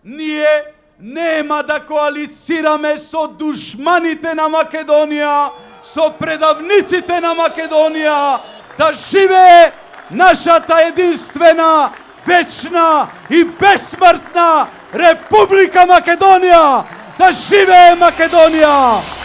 ние нема да коалицираме со душманите на Македонија, со предавниците на Македонија, да живее нашата единствена, вечна и безсмртна Република Македонија! Да живее Македонија!